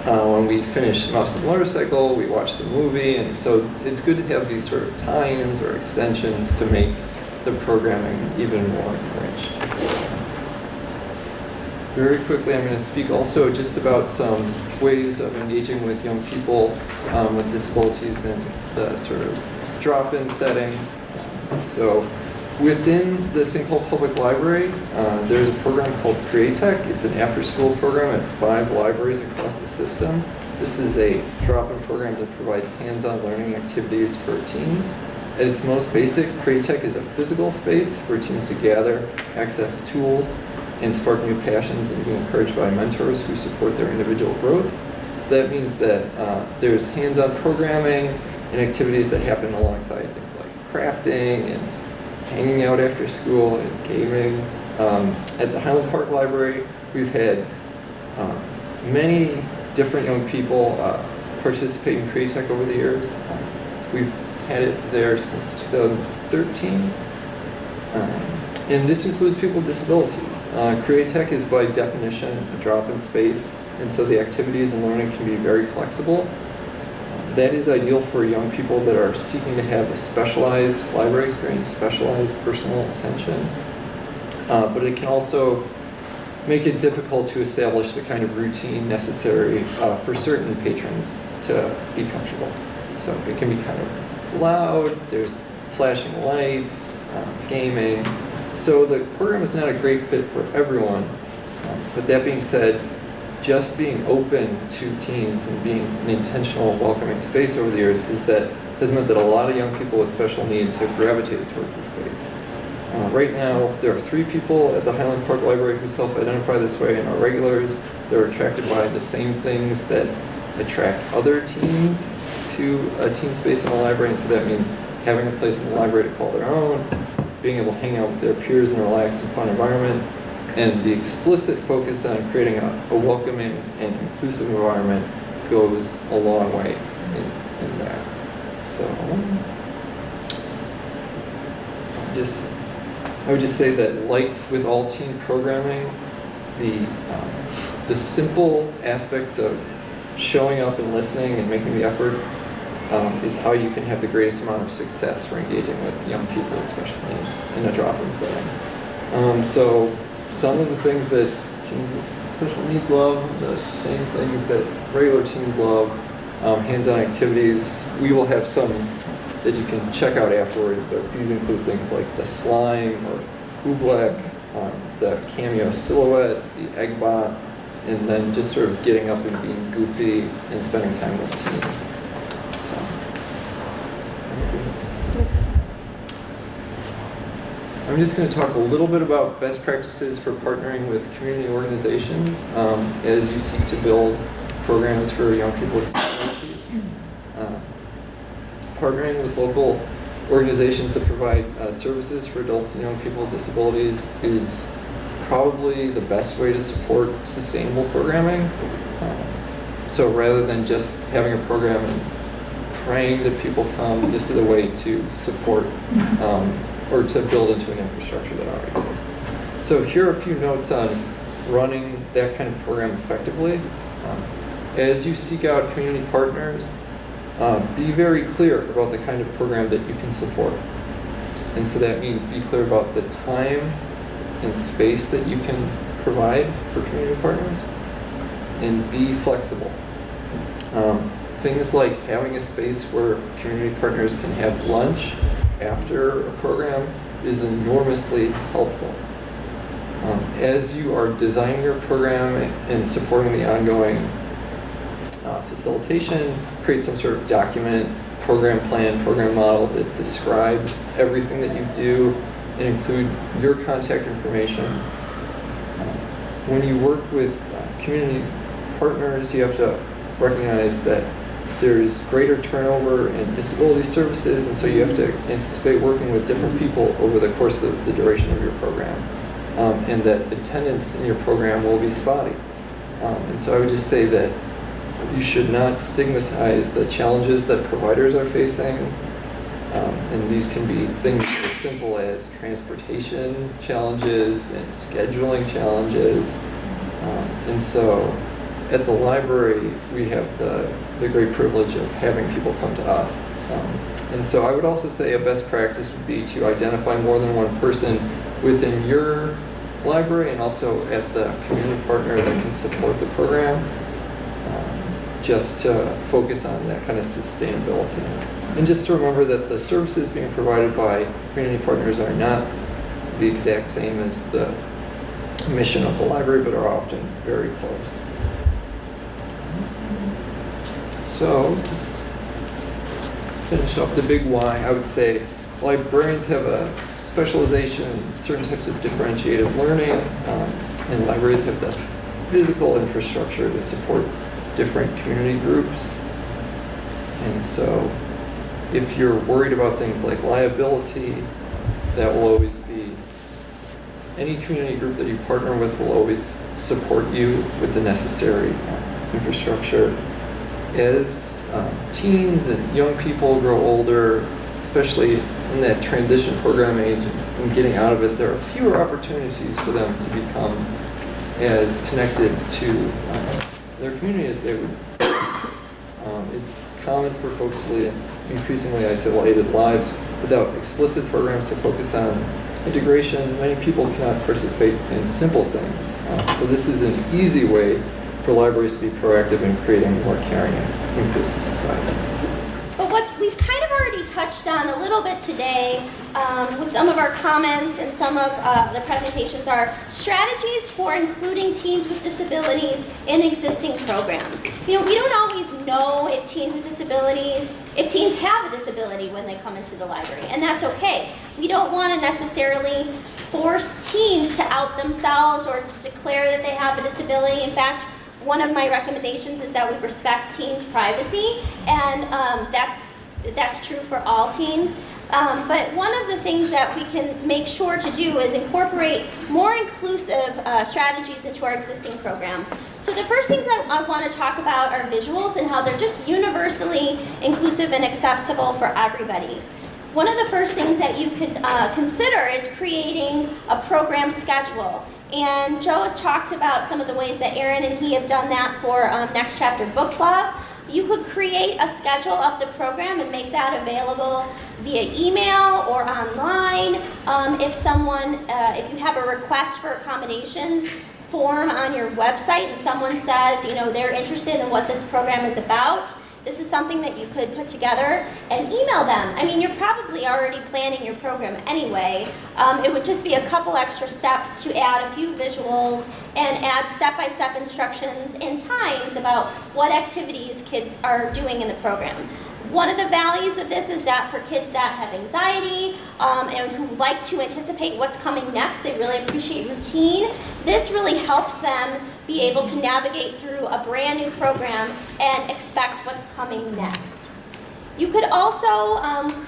When we finish Mouse and the Motorcycle, we watch the movie, and so it's good to have these sort of tie-ins or extensions to make the programming even more enriched. Very quickly, I'm going to speak also just about some ways of engaging with young people with disabilities in the sort of drop-in setting. So within the St. Paul Public Library, there's a program called Createch. It's an after-school program at 5 libraries across the system. This is a drop-in program that provides hands-on learning activities for teens. At its most basic, Createch is a physical space for teens to gather, access tools, and spark new passions and be encouraged by mentors who support their individual growth. So that means that there's hands-on programming and activities that happen alongside things like crafting and hanging out after school and gaming. At the Highland Park Library, we've had many different young people participate in Createch over the years. We've had it there since 2013. And this includes people with disabilities. Createch is by definition a drop-in space, and so the activities and learning can be very flexible. That is ideal for young people that are seeking to have a specialized library experience, specialized personal attention. But it can also make it difficult to establish the kind of routine necessary for certain patrons to be comfortable. So it can be kind of loud, there's flashing lights, gaming. So the program is not a great fit for everyone. But that being said, just being open to teens and being an intentional, welcoming space over the years has meant that a lot of young people with special needs have gravitated towards this space. Right now, there are 3 people at the Highland Park Library who self-identify this way and are regulars. They're attracted by the same things that attract other teens to a teen space in a library, and so that means having a place in the library to call their own, being able to hang out with their peers in a relaxed and fun environment, and the explicit focus on creating a welcoming and inclusive environment goes a long way in that. So, I would just say that, like with all teen programming, the simple aspects of showing up and listening and making the effort is how you can have the greatest amount of success for engaging with young people with special needs in a drop-in setting. So some of the things that teens with special needs love, the same things that regular teens love, hands-on activities. We will have some that you can check out afterwards, but these include things like the slime or oobleck, the cameo silhouette, the eggbot, and then just sort of getting up and being goofy and spending time with teens. I'm just going to talk a little bit about best practices for partnering with community organizations as you seek to build programs for young people with disabilities. Partnering with local organizations that provide services for adults and young people with disabilities is probably the best way to support sustainable programming. So rather than just having a program and praying that people come, this is a way to support or to build into an infrastructure that already exists. So here are a few notes on running that kind of program effectively. As you seek out community partners, be very clear about the kind of program that you can support. And so that means be clear about the time and space that you can provide for community partners, and be flexible. Things like having a space where community partners can have lunch after a program is enormously helpful. As you are designing your program and supporting the ongoing facilitation, create some sort of document, program plan, program model that describes everything that you do and include your contact information. When you work with community partners, you have to recognize that there's greater turnover in disability services, and so you have to anticipate working with different people over the course of the duration of your program, and that attendance in your program will be spotty. And so I would just say that you should not stigmatize the challenges that providers are facing, and these can be things as simple as transportation challenges and scheduling challenges. And so at the library, we have the great privilege of having people come to us. And so I would also say a best practice would be to identify more than one person within your library and also at the community partner that can support the program, just to focus on that kind of sustainability. And just to remember that the services being provided by community partners are not the exact same as the mission of the library, but are often very close. So, just finish up the big why. I would say librarians have a specialization in certain types of differentiated learning, and libraries have the physical infrastructure to support different community groups. And so if you're worried about things like liability, that will always be, any community group that you partner with will always support you with the necessary infrastructure. As teens and young people grow older, especially in that transition program age and getting out of it, there are fewer opportunities for them to become as connected to their community as they would. It's common for folks to lead increasingly isolated lives without explicit programs to focus on integration. Many people cannot participate in simple things. So this is an easy way for libraries to be proactive in creating more caring and inclusive societies. But we've kind of already touched on a little bit today with some of our comments and some of the presentations are strategies for including teens with disabilities in existing programs. You know, we don't always know if teens have a disability when they come into the library, and that's okay. We don't want to necessarily force teens to out themselves or to declare that they have a disability. In fact, one of my recommendations is that we respect teens' privacy, and that's true for all teens. But one of the things that we can make sure to do is incorporate more inclusive strategies into our existing programs. So the first things I want to talk about are visuals and how they're just universally inclusive and accessible for everybody. One of the first things that you could consider is creating a program schedule. And Joe has talked about some of the ways that Aaron and he have done that for Next Chapter Book Club. You could create a schedule of the program and make that available via email or online. If you have a request for accommodations form on your website and someone says, you know, they're interested in what this program is about, this is something that you could put together and email them. I mean, you're probably already planning your program anyway. It would just be a couple extra steps to add a few visuals and add step-by-step instructions and times about what activities kids are doing in the program. One of the values of this is that for kids that have anxiety and who like to anticipate what's coming next, they really appreciate routine. This really helps them be able to navigate through a brand new program and expect what's coming next. You could also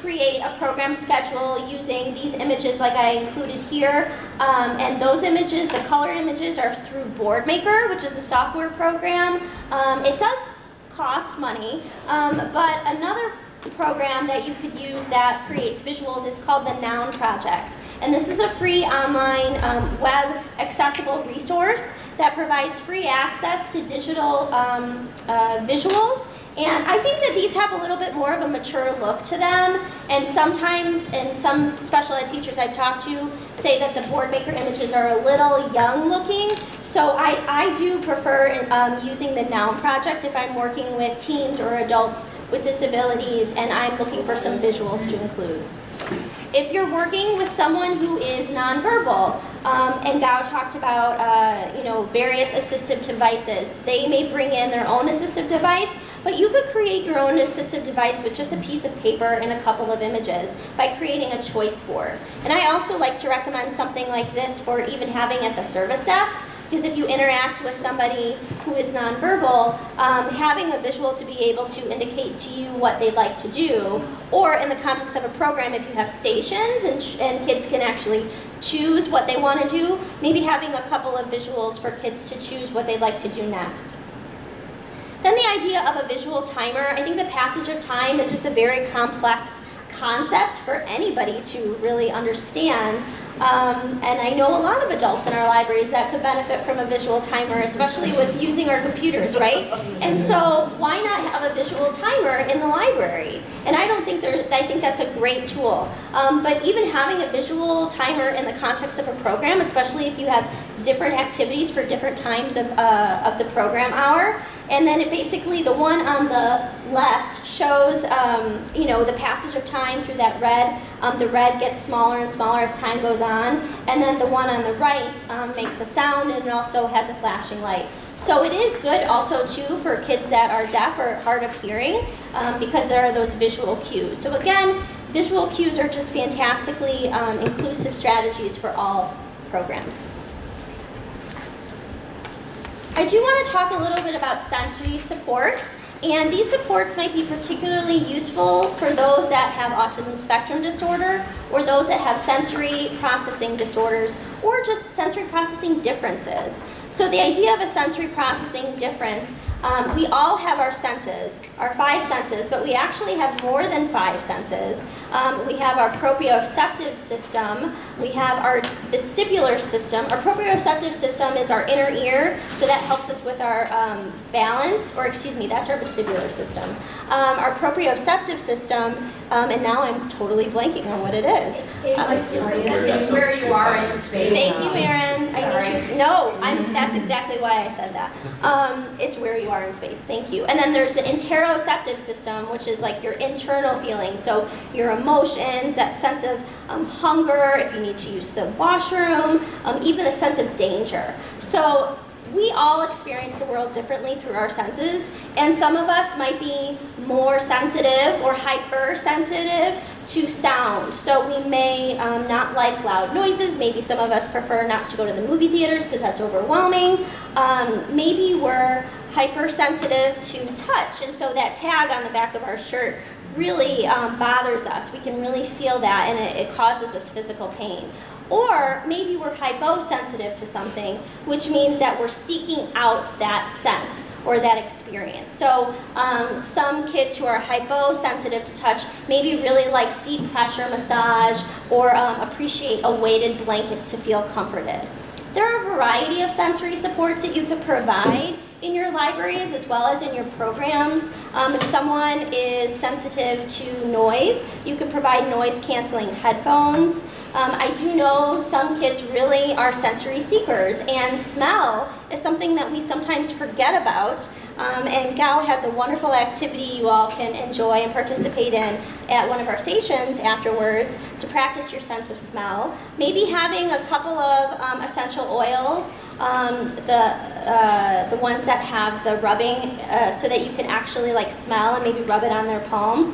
create a program schedule using these images like I included here. And those images, the color images, are through Boardmaker, which is a software program. It does cost money, but another program that you could use that creates visuals is called the Noun Project. And this is a free online web accessible resource that provides free access to digital visuals. And I think that these have a little bit more of a mature look to them. And sometimes, and some special ed teachers I've talked to say that the Boardmaker images are a little young looking. So I do prefer using the Noun Project if I'm working with teens or adults with disabilities and I'm looking for some visuals to include. If you're working with someone who is nonverbal, and Gao talked about various assistive devices, they may bring in their own assistive device, but you could create your own assistive device with just a piece of paper and a couple of images by creating a choice board. And I also like to recommend something like this for even having at the service desk, because if you interact with somebody who is nonverbal, having a visual to be able to indicate to you what they'd like to do, or in the context of a program, if you have stations and kids can actually choose what they want to do, maybe having a couple of visuals for kids to choose what they'd like to do next. Then the idea of a visual timer. I think the passage of time is just a very complex concept for anybody to really understand. And I know a lot of adults in our libraries that could benefit from a visual timer, especially with using our computers, right? And so why not have a visual timer in the library? And I think that's a great tool. But even having a visual timer in the context of a program, especially if you have different activities for different times of the program hour, and then it basically, the one on the left shows, the passage of time through that red. The red gets smaller and smaller as time goes on. And then the one on the right makes a sound, and it also has a flashing light. So it is good also too for kids that are deaf or hard of hearing because there are those visual cues. So again, visual cues are just fantastically inclusive strategies for all programs. I do want to talk a little bit about sensory supports, and these supports might be particularly useful for those that have autism spectrum disorder or those that have sensory processing disorders or just sensory processing differences. So the idea of a sensory processing difference, we all have our senses, our 5 senses, but we actually have more than 5 senses. We have our proprioceptive system, we have our vestibular system. Our proprioceptive system is our inner ear, so that helps us with our balance, or excuse me, that's our vestibular system. Our proprioceptive system, and now I'm totally blanking on what it is. It's where you are in space. Thank you, Erin. That's exactly why I said that. It's where you are in space. Thank you. And then there's the interoceptive system, which is like your internal feelings. So your emotions, that sense of hunger, if you need to use the washroom, even a sense of danger. So we all experience the world differently through our senses, and some of us might be more sensitive or hypersensitive to sound. So we may not like loud noises. Maybe some of us prefer not to go to the movie theaters because that's overwhelming. Maybe we're hypersensitive to touch, and so that tag on the back of our shirt really bothers us. We can really feel that, and it causes us physical pain. Or maybe we're hyposensitive to something, which means that we're seeking out that sense or that experience. So some kids who are hyposensitive to touch maybe really like deep pressure massage or appreciate a weighted blanket to feel comforted. There are a variety of sensory supports that you could provide in your libraries as well as in your programs. If someone is sensitive to noise, you could provide noise canceling headphones. I do know some kids really are sensory seekers, and smell is something that we sometimes forget about. And GAO has a wonderful activity you all can enjoy and participate in at one of our stations afterwards to practice your sense of smell. Maybe having a couple of essential oils, the ones that have the rubbing so that you can actually like smell and maybe rub it on their palms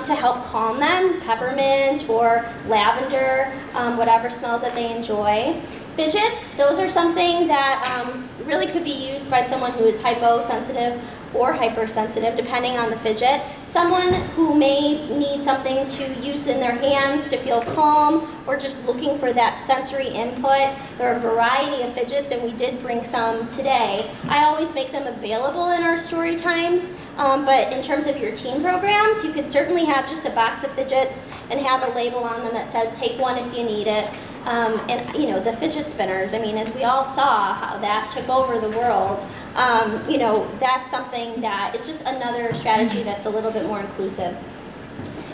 to help calm them, peppermint or lavender, whatever smells that they enjoy. Fidgets, those are something that really could be used by someone who is hyposensitive or hypersensitive, depending on the fidget. Someone who may need something to use in their hands to feel calm, or just looking for that sensory input. There are a variety of fidgets, and we did bring some today. I always make them available in our story times, but in terms of your teen programs, you could certainly have just a box of fidgets and have a label on them that says, take one if you need it. And you know, the fidget spinners, I mean, as we all saw how that took over the world, you know, that's something that is just another strategy that's a little bit more inclusive.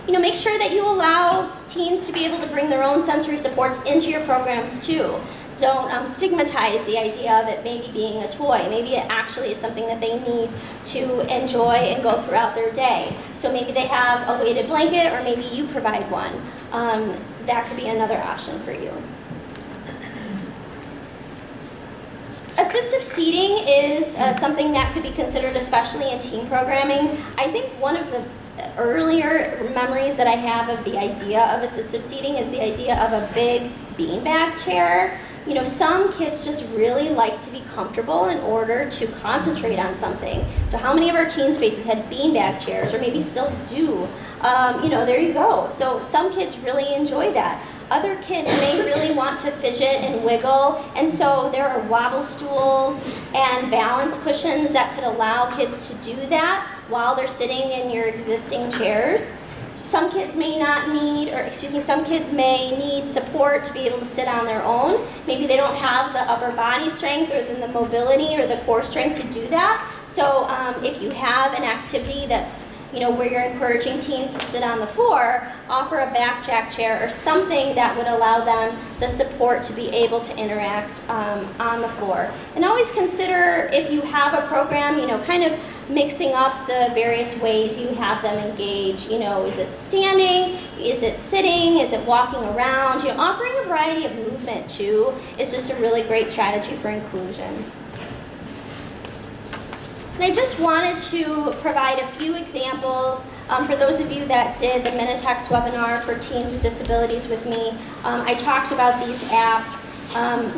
You know, make sure that you allow teens to be able to bring their own sensory supports into your programs too. Don't stigmatize the idea of it maybe being a toy. Maybe it actually is something that they need to enjoy and go throughout their day. So maybe they have a weighted blanket, or maybe you provide one. That could be another option for you. Assistive seating is something that could be considered, especially in teen programming. I think one of the earlier memories that I have of the idea of assistive seating is the idea of a big beanbag chair. You know, some kids just really like to be comfortable in order to concentrate on something. So how many of our teen spaces had beanbag chairs, or maybe still do? You know, there you go. So some kids really enjoy that. Other kids may really want to fidget and wiggle, and so there are wobble stools and balance cushions that could allow kids to do that while they're sitting in your existing chairs. Some kids may not need, or excuse me, some kids may need support to be able to sit on their own. Maybe they don't have the upper body strength or the mobility or the core strength to do that. So if you have an activity that's, where you're encouraging teens to sit on the floor, offer a back jack chair or something that would allow them the support to be able to interact on the floor. And always consider, if you have a program, kind of mixing up the various ways you have them engage. Is it standing? Is it sitting? Is it walking around? Offering a variety of movement too is just a really great strategy for inclusion. And I just wanted to provide a few examples for those of you that did the Minitex webinar for teens with disabilities with me. I talked about these apps.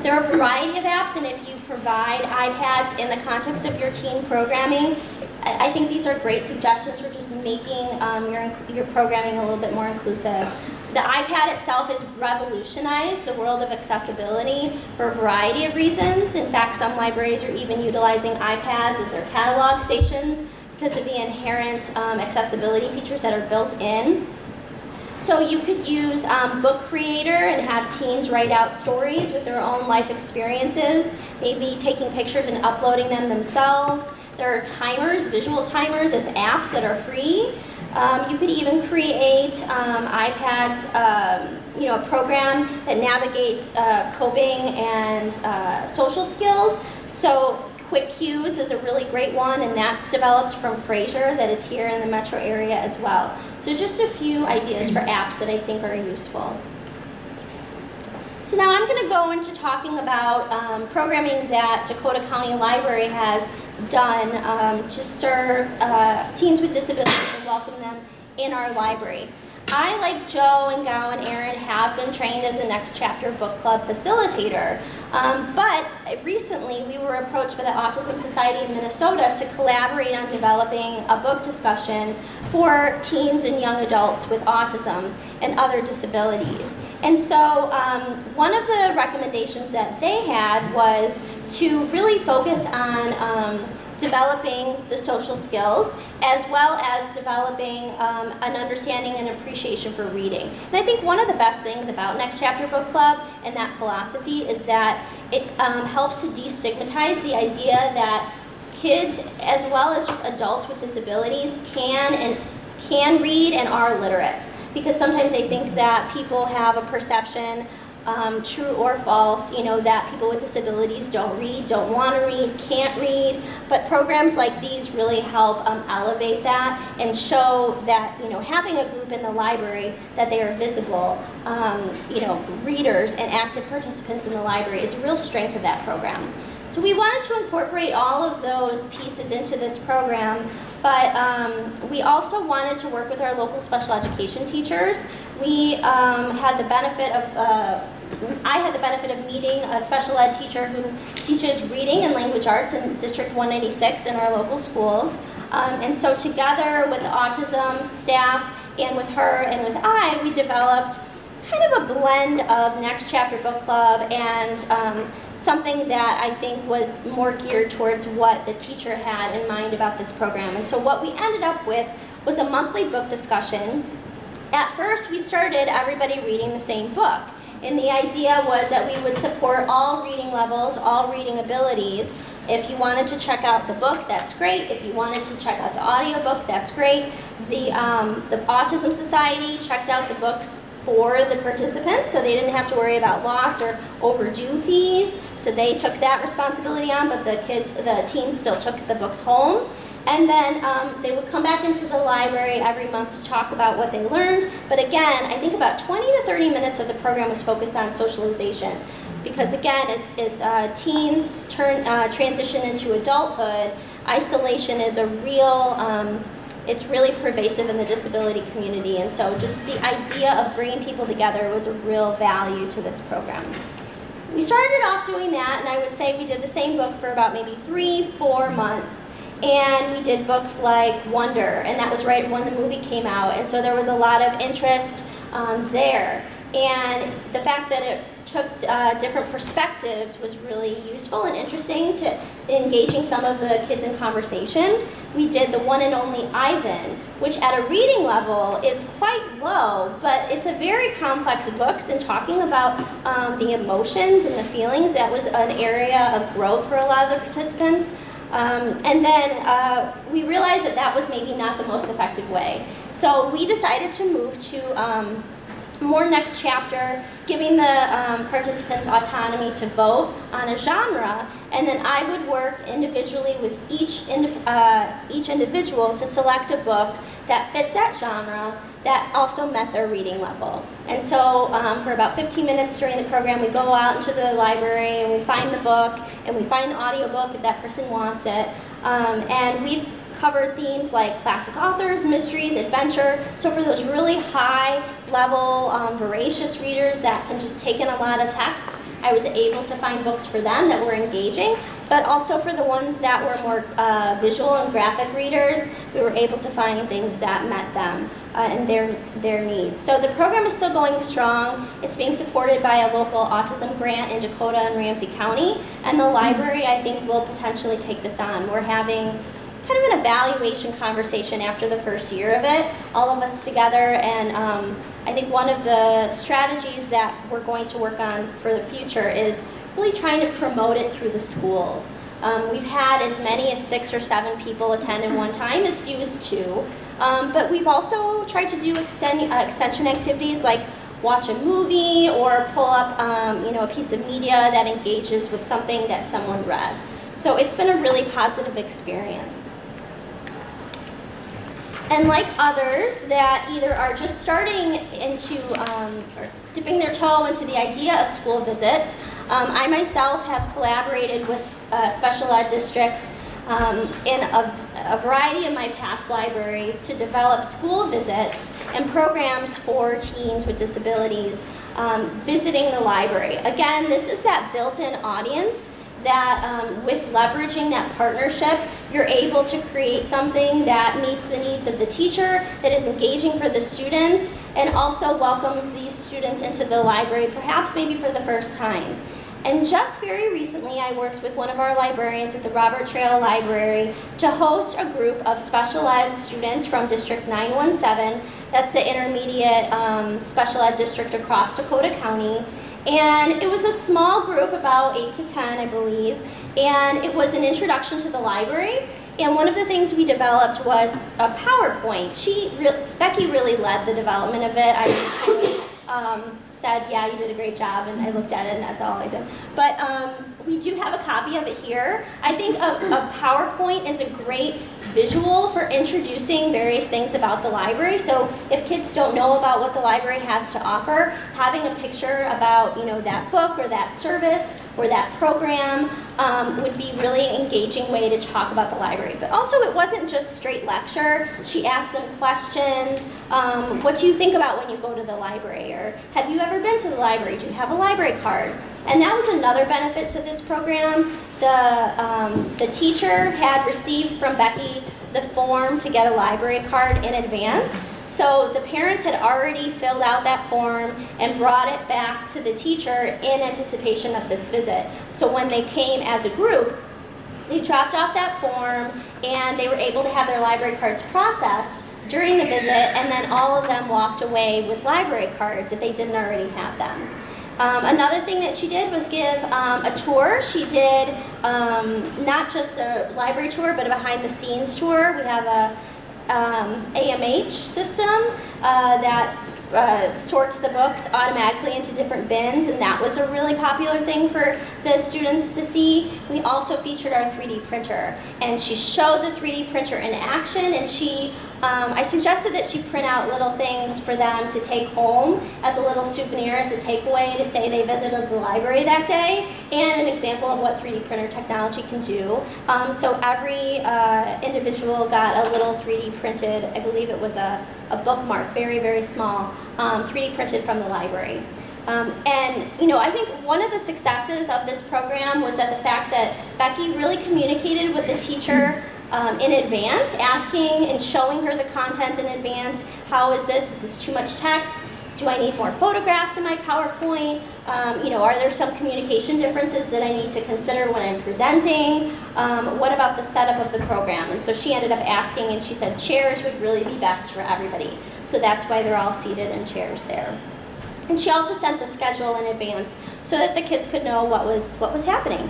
There are a variety of apps, and if you provide iPads in the context of your teen programming, I think these are great suggestions for just making your programming a little bit more inclusive. The iPad itself has revolutionized the world of accessibility for a variety of reasons. In fact, some libraries are even utilizing iPads as their catalog stations because of the inherent accessibility features that are built in. So you could use Book Creator and have teens write out stories with their own life experiences, maybe taking pictures and uploading them themselves. There are timers, visual timers as apps that are free. You could even create iPads, a program that navigates coping and social skills. So Quick Cues is a really great one, and that's developed from Fraser that is here in the metro area as well. So just a few ideas for apps that I think are useful. So now I'm going to go into talking about programming that Dakota County Library has done to serve teens with disabilities and welcome them in our library. I, like Joe and Gao and Aaron, have been trained as a Next Chapter Book Club facilitator, but recently we were approached by the Autism Society of Minnesota to collaborate on developing a book discussion for teens and young adults with autism and other disabilities. And so one of the recommendations that they had was to really focus on developing the social skills as well as developing an understanding and appreciation for reading. And I think one of the best things about Next Chapter Book Club and that philosophy is that it helps to destigmatize the idea that kids as well as just adults with disabilities can read and are literate. Because sometimes I think that people have a perception, true or false, that people with disabilities don't read, don't want to read, can't read. But programs like these really help elevate that and show that, having a group in the library, that they are visible, readers and active participants in the library is a real strength of that program. So we wanted to incorporate all of those pieces into this program, but we also wanted to work with our local special education teachers. We had the benefit of I had the benefit of meeting a special ed teacher who teaches reading and language arts in District 196 in our local schools. And so together with the autism staff and with her and with we developed kind of a blend of Next Chapter Book Club and something that I think was more geared towards what the teacher had in mind about this program. And so what we ended up with was a monthly book discussion. At first, we started everybody reading the same book. And the idea was that we would support all reading levels, all reading abilities. If you wanted to check out the book, that's great. If you wanted to check out the audiobook, that's great. The Autism Society checked out the books for the participants, so they didn't have to worry about loss or overdue fees. So they took that responsibility on, but the teens still took the books home. And then they would come back into the library every month to talk about what they learned. But again, I think about 20 to 30 minutes of the program was focused on socialization. Because again, as teens transition into adulthood, isolation is a real, it's really pervasive in the disability community. And so just the idea of bringing people together was a real value to this program. We started off doing that, and I would say we did the same book for about maybe 3-4 months. And we did books like Wonder, and that was right when the movie came out, and so there was a lot of interest there. And the fact that took different perspectives was really useful and interesting to engaging some of the kids in conversation. We did the one and only Ivan, which at a reading level is quite low, but it's a very complex book and talking about the emotions and the feelings. That was an area of growth for a lot of the participants. And then we realized that that was maybe not the most effective way. So we decided to move to more next chapter, giving the participants autonomy to vote on a genre, and then I would work individually with each individual to select a book that fits that genre that also met their reading level. And so for about 15 minutes during the program, we go out into the library and we find the book and we find the audiobook if that person wants it. And we've covered themes like classic authors, mysteries, adventure. So for those really high level, voracious readers that can just take in a lot of text, I was able to find books for them that were engaging, but also for the ones that were more visual and graphic readers, we were able to find things that met them and their needs. So the program is still going strong. It's being supported by a local autism grant in Dakota and Ramsey County, and the library, I think, will potentially take this on. We're having kind of an evaluation conversation after the first year of it, all of us together, and I think one of the strategies that we're going to work on for the future is really trying to promote it through the schools. We've had as many as 6 or 7 people attend at one time, as few as 2, but we've also tried to do extension activities like watch a movie or pull up a piece of media that engages with something that someone read. So it's been a really positive experience. And like others that either are just starting into or dipping their toe into the idea of school visits, I myself have collaborated with special ed districts in a variety of my past libraries to develop school visits and programs for teens with disabilities visiting the library. Again, this is that built-in audience that with leveraging that partnership, you're able to create something that meets the needs of the teacher, that is engaging for the students, and also welcomes these students into the library, perhaps maybe for the first time. And just very recently, I worked with one of our librarians at the Robert Trail Library to host a group of special ed students from District 917, that's the intermediate special ed district across Dakota County. And it was a small group, about 8 to 10, I believe, and it was an introduction to the library. And one of the things we developed was a PowerPoint. Becky really led the development of it. I just kind of said, yeah, you did a great job, and I looked at it, and that's all I did. But we do have a copy of it here. I think a PowerPoint is a great visual for introducing various things about the library. So if kids don't know about what the library has to offer, having a picture about that book or that service or that program would be really engaging way to talk about the library. But also it wasn't just straight lecture. She asked them questions. What do you think about when you go to the library? Or have you ever been to the library? Do you have a library card? And that was another benefit to this program. The teacher had received from Becky the form to get a library card in advance. So the parents had already filled out that form and brought it back to the teacher in anticipation of this visit. So when they came as a group, they dropped off that form and they were able to have their library cards processed during the visit, and then all of them walked away with library cards if they didn't already have them. Another thing that she did was give a tour. She did not just a library tour, but a behind-the-scenes tour. We have a AMH system that sorts the books automatically into different bins, and that was a really popular thing for the students to see. We also featured our 3D printer, and she showed the 3D printer in action, and I suggested that she print out little things for them to take home as a little souvenir, as a takeaway to say they visited the library that day, and an example of what 3D printer technology can do. So every individual got a little 3D printed, I believe it was a bookmark, very, very small, 3D printed from the library. And I think one of the successes of this program was that the fact that Becky really communicated with the teacher in advance, asking and showing her the content in advance. How is this? Is this too much text? Do I need more photographs in my PowerPoint? Are there some communication differences that I need to consider when I'm presenting? What about the setup of the program? And so she ended up asking, and she said chairs would really be best for everybody. So that's why they're all seated in chairs there. And she also sent the schedule in advance so that the kids could know what was happening.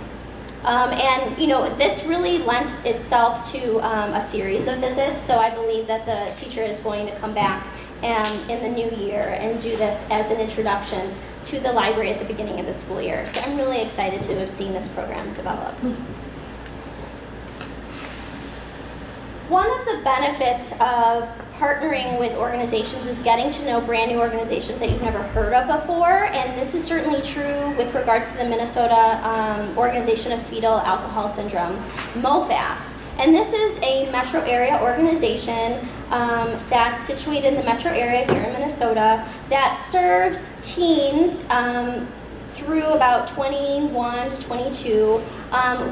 This really lent itself to a series of visits, so I believe that the teacher is going to come back in the new year and do this as an introduction to the library at the beginning of the school year. So I'm really excited to have seen this program developed. One of the benefits of partnering with organizations is getting to know brand new organizations that you've never heard of before, and this is certainly true with regards to the Minnesota Organization of Fetal Alcohol Syndrome, MOFAS. And this is a metro area organization that's situated in the metro area here in Minnesota that serves teens through about 21 to 22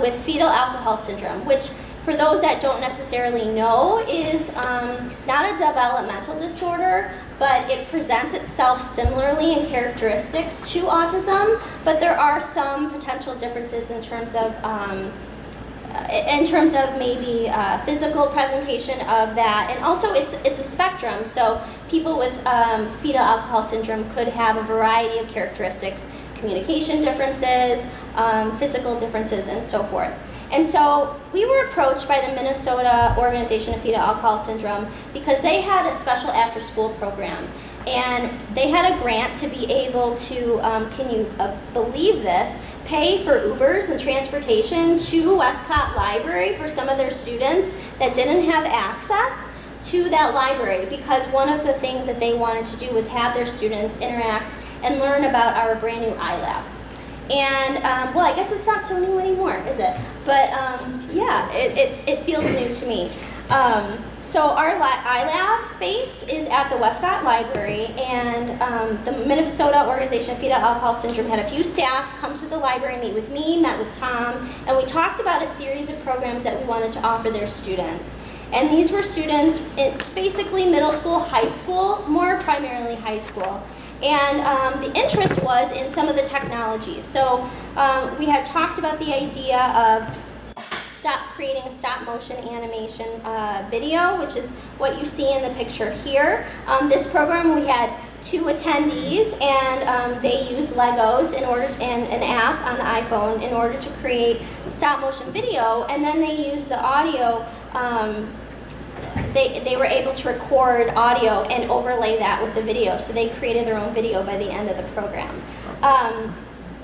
with fetal alcohol syndrome, which for those that don't necessarily know is not a developmental disorder, but it presents itself similarly in characteristics to autism, but there are some potential differences in terms of maybe physical presentation of that, and also it's a spectrum. So people with fetal alcohol syndrome could have a variety of characteristics, communication differences, physical differences, and so forth. And so we were approached by the Minnesota Organization of Fetal Alcohol Syndrome because they had a special after-school program. And they had a grant to be able to, can you believe this, pay for Ubers and transportation to Westcott Library for some of their students that didn't have access to that library, because one of the things that they wanted to do was have their students interact and learn about our brand new iLab. And, well, I guess it's not so new anymore, is it? But, yeah, it feels new to me. So our iLab space is at the Westcott Library, and the Minnesota Organization of Fetal Alcohol Syndrome had a few staff come to the library, meet with me, met with Tom, and we talked about a series of programs that we wanted to offer their students. And these were students in basically middle school, high school, more primarily high school. And the interest was in some of the technologies. So we had talked about the idea of creating a stop motion animation video, which is what you see in the picture here. This program, we had 2 attendees, and they used Legos in order and an app on the iPhone in order to create stop motion video, and then they used the audio. They were able to record audio and overlay that with the video, so they created their own video by the end of the program.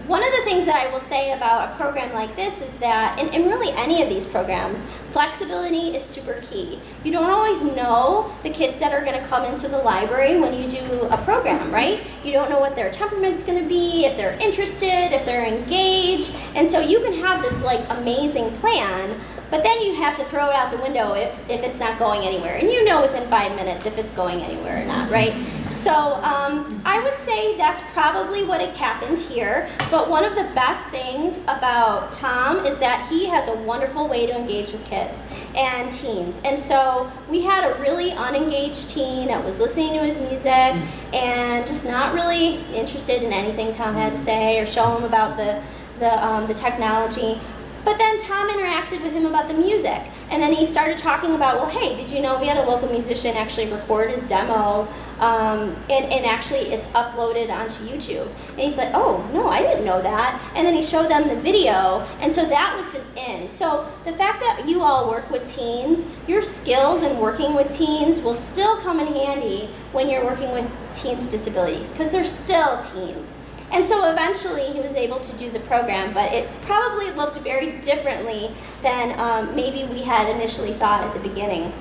One of the things that I will say about a program like this is that, and really any of these programs, flexibility is super key. You don't always know the kids that are going to come into the library when you do a program, right? You don't know what their temperament's going to be, if they're interested, if they're engaged, and so you can have this like amazing plan, but then you have to throw it out the window if it's not going anywhere. And you know within 5 minutes if it's going anywhere or not, right? So I would say that's probably what had happened here. But one of the best things about Tom is that he has a wonderful way to engage with kids and teens. And so we had a really unengaged teen that was listening to his music and just not really interested in anything Tom had to say or show him about the technology. But then Tom interacted with him about the music, and then he started talking about, well, hey, did you know we had a local musician actually record his demo, and actually it's uploaded onto YouTube. And he's like, oh, no, I didn't know that. And then he showed them the video, and so that was his in. So the fact that you all work with teens, your skills in working with teens will still come in handy when you're working with teens with disabilities, because they're still teens. And so eventually he was able to do the program, but it probably looked very differently than maybe we had initially thought at the beginning.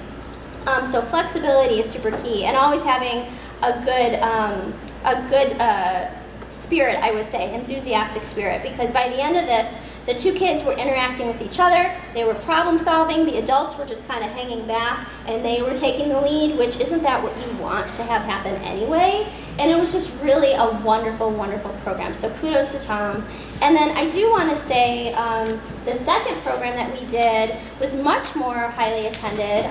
So flexibility is super key, and always having a good spirit, I would say, enthusiastic spirit, because by the end of this, the 2 kids were interacting with each other, they were problem solving, the adults were just kind of hanging back, and they were taking the lead, which isn't that what you want to have happen anyway. And it was just really a wonderful, wonderful program. So kudos to Tom. And then I do want to say the second program that we did was much more highly attended.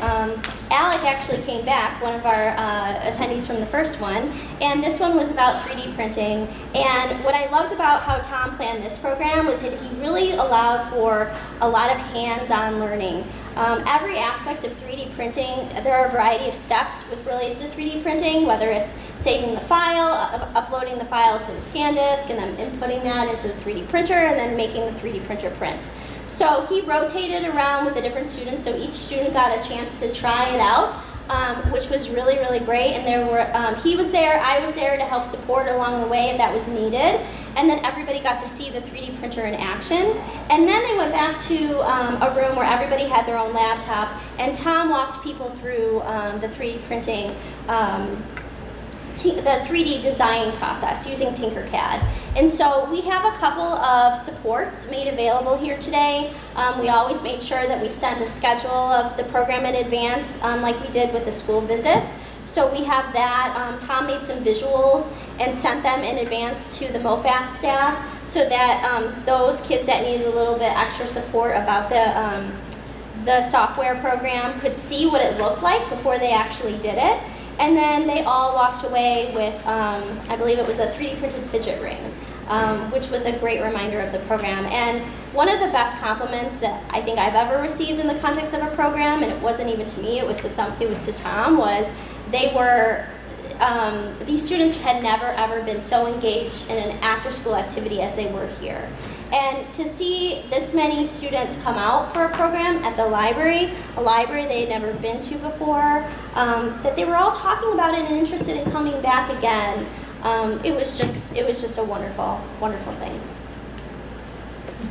Alec actually came back, one of our attendees from the first one, and this one was about 3D printing. And what I loved about how Tom planned this program was that he really allowed for a lot of hands-on learning. Every aspect of 3D printing, there are a variety of steps related to 3D printing, whether it's saving the file, uploading the file to the scan disk, and then inputting that into the 3D printer, and then making the 3D printer print. So he rotated around with the different students, so each student got a chance to try it out, which was really, really great. And there were, he was there, I was there to help support along the way if that was needed. And then everybody got to see the 3D printer in action. And then they went back to a room where everybody had their own laptop, and Tom walked people through the 3D printing, the 3D design process using Tinkercad. And so we have a couple of supports made available here today. We always made sure that we sent a schedule of the program in advance, like we did with the school visits. So we have that. Tom made some visuals and sent them in advance to the MoFast staff so that those kids that needed a little bit extra support about the software program could see what it looked like before they actually did it. And then they all walked away with, I believe it was a 3D printed fidget ring, which was a great reminder of the program. And one of the best compliments that I think I've ever received in the context of a program, and it wasn't even to me, it was to Tom, was they were, these students had never ever been so engaged in an after-school activity as they were here. And to see this many students come out for a program at the library, a library they had never been to before, that they were all talking about it and interested in coming back again, it was just a wonderful, wonderful thing.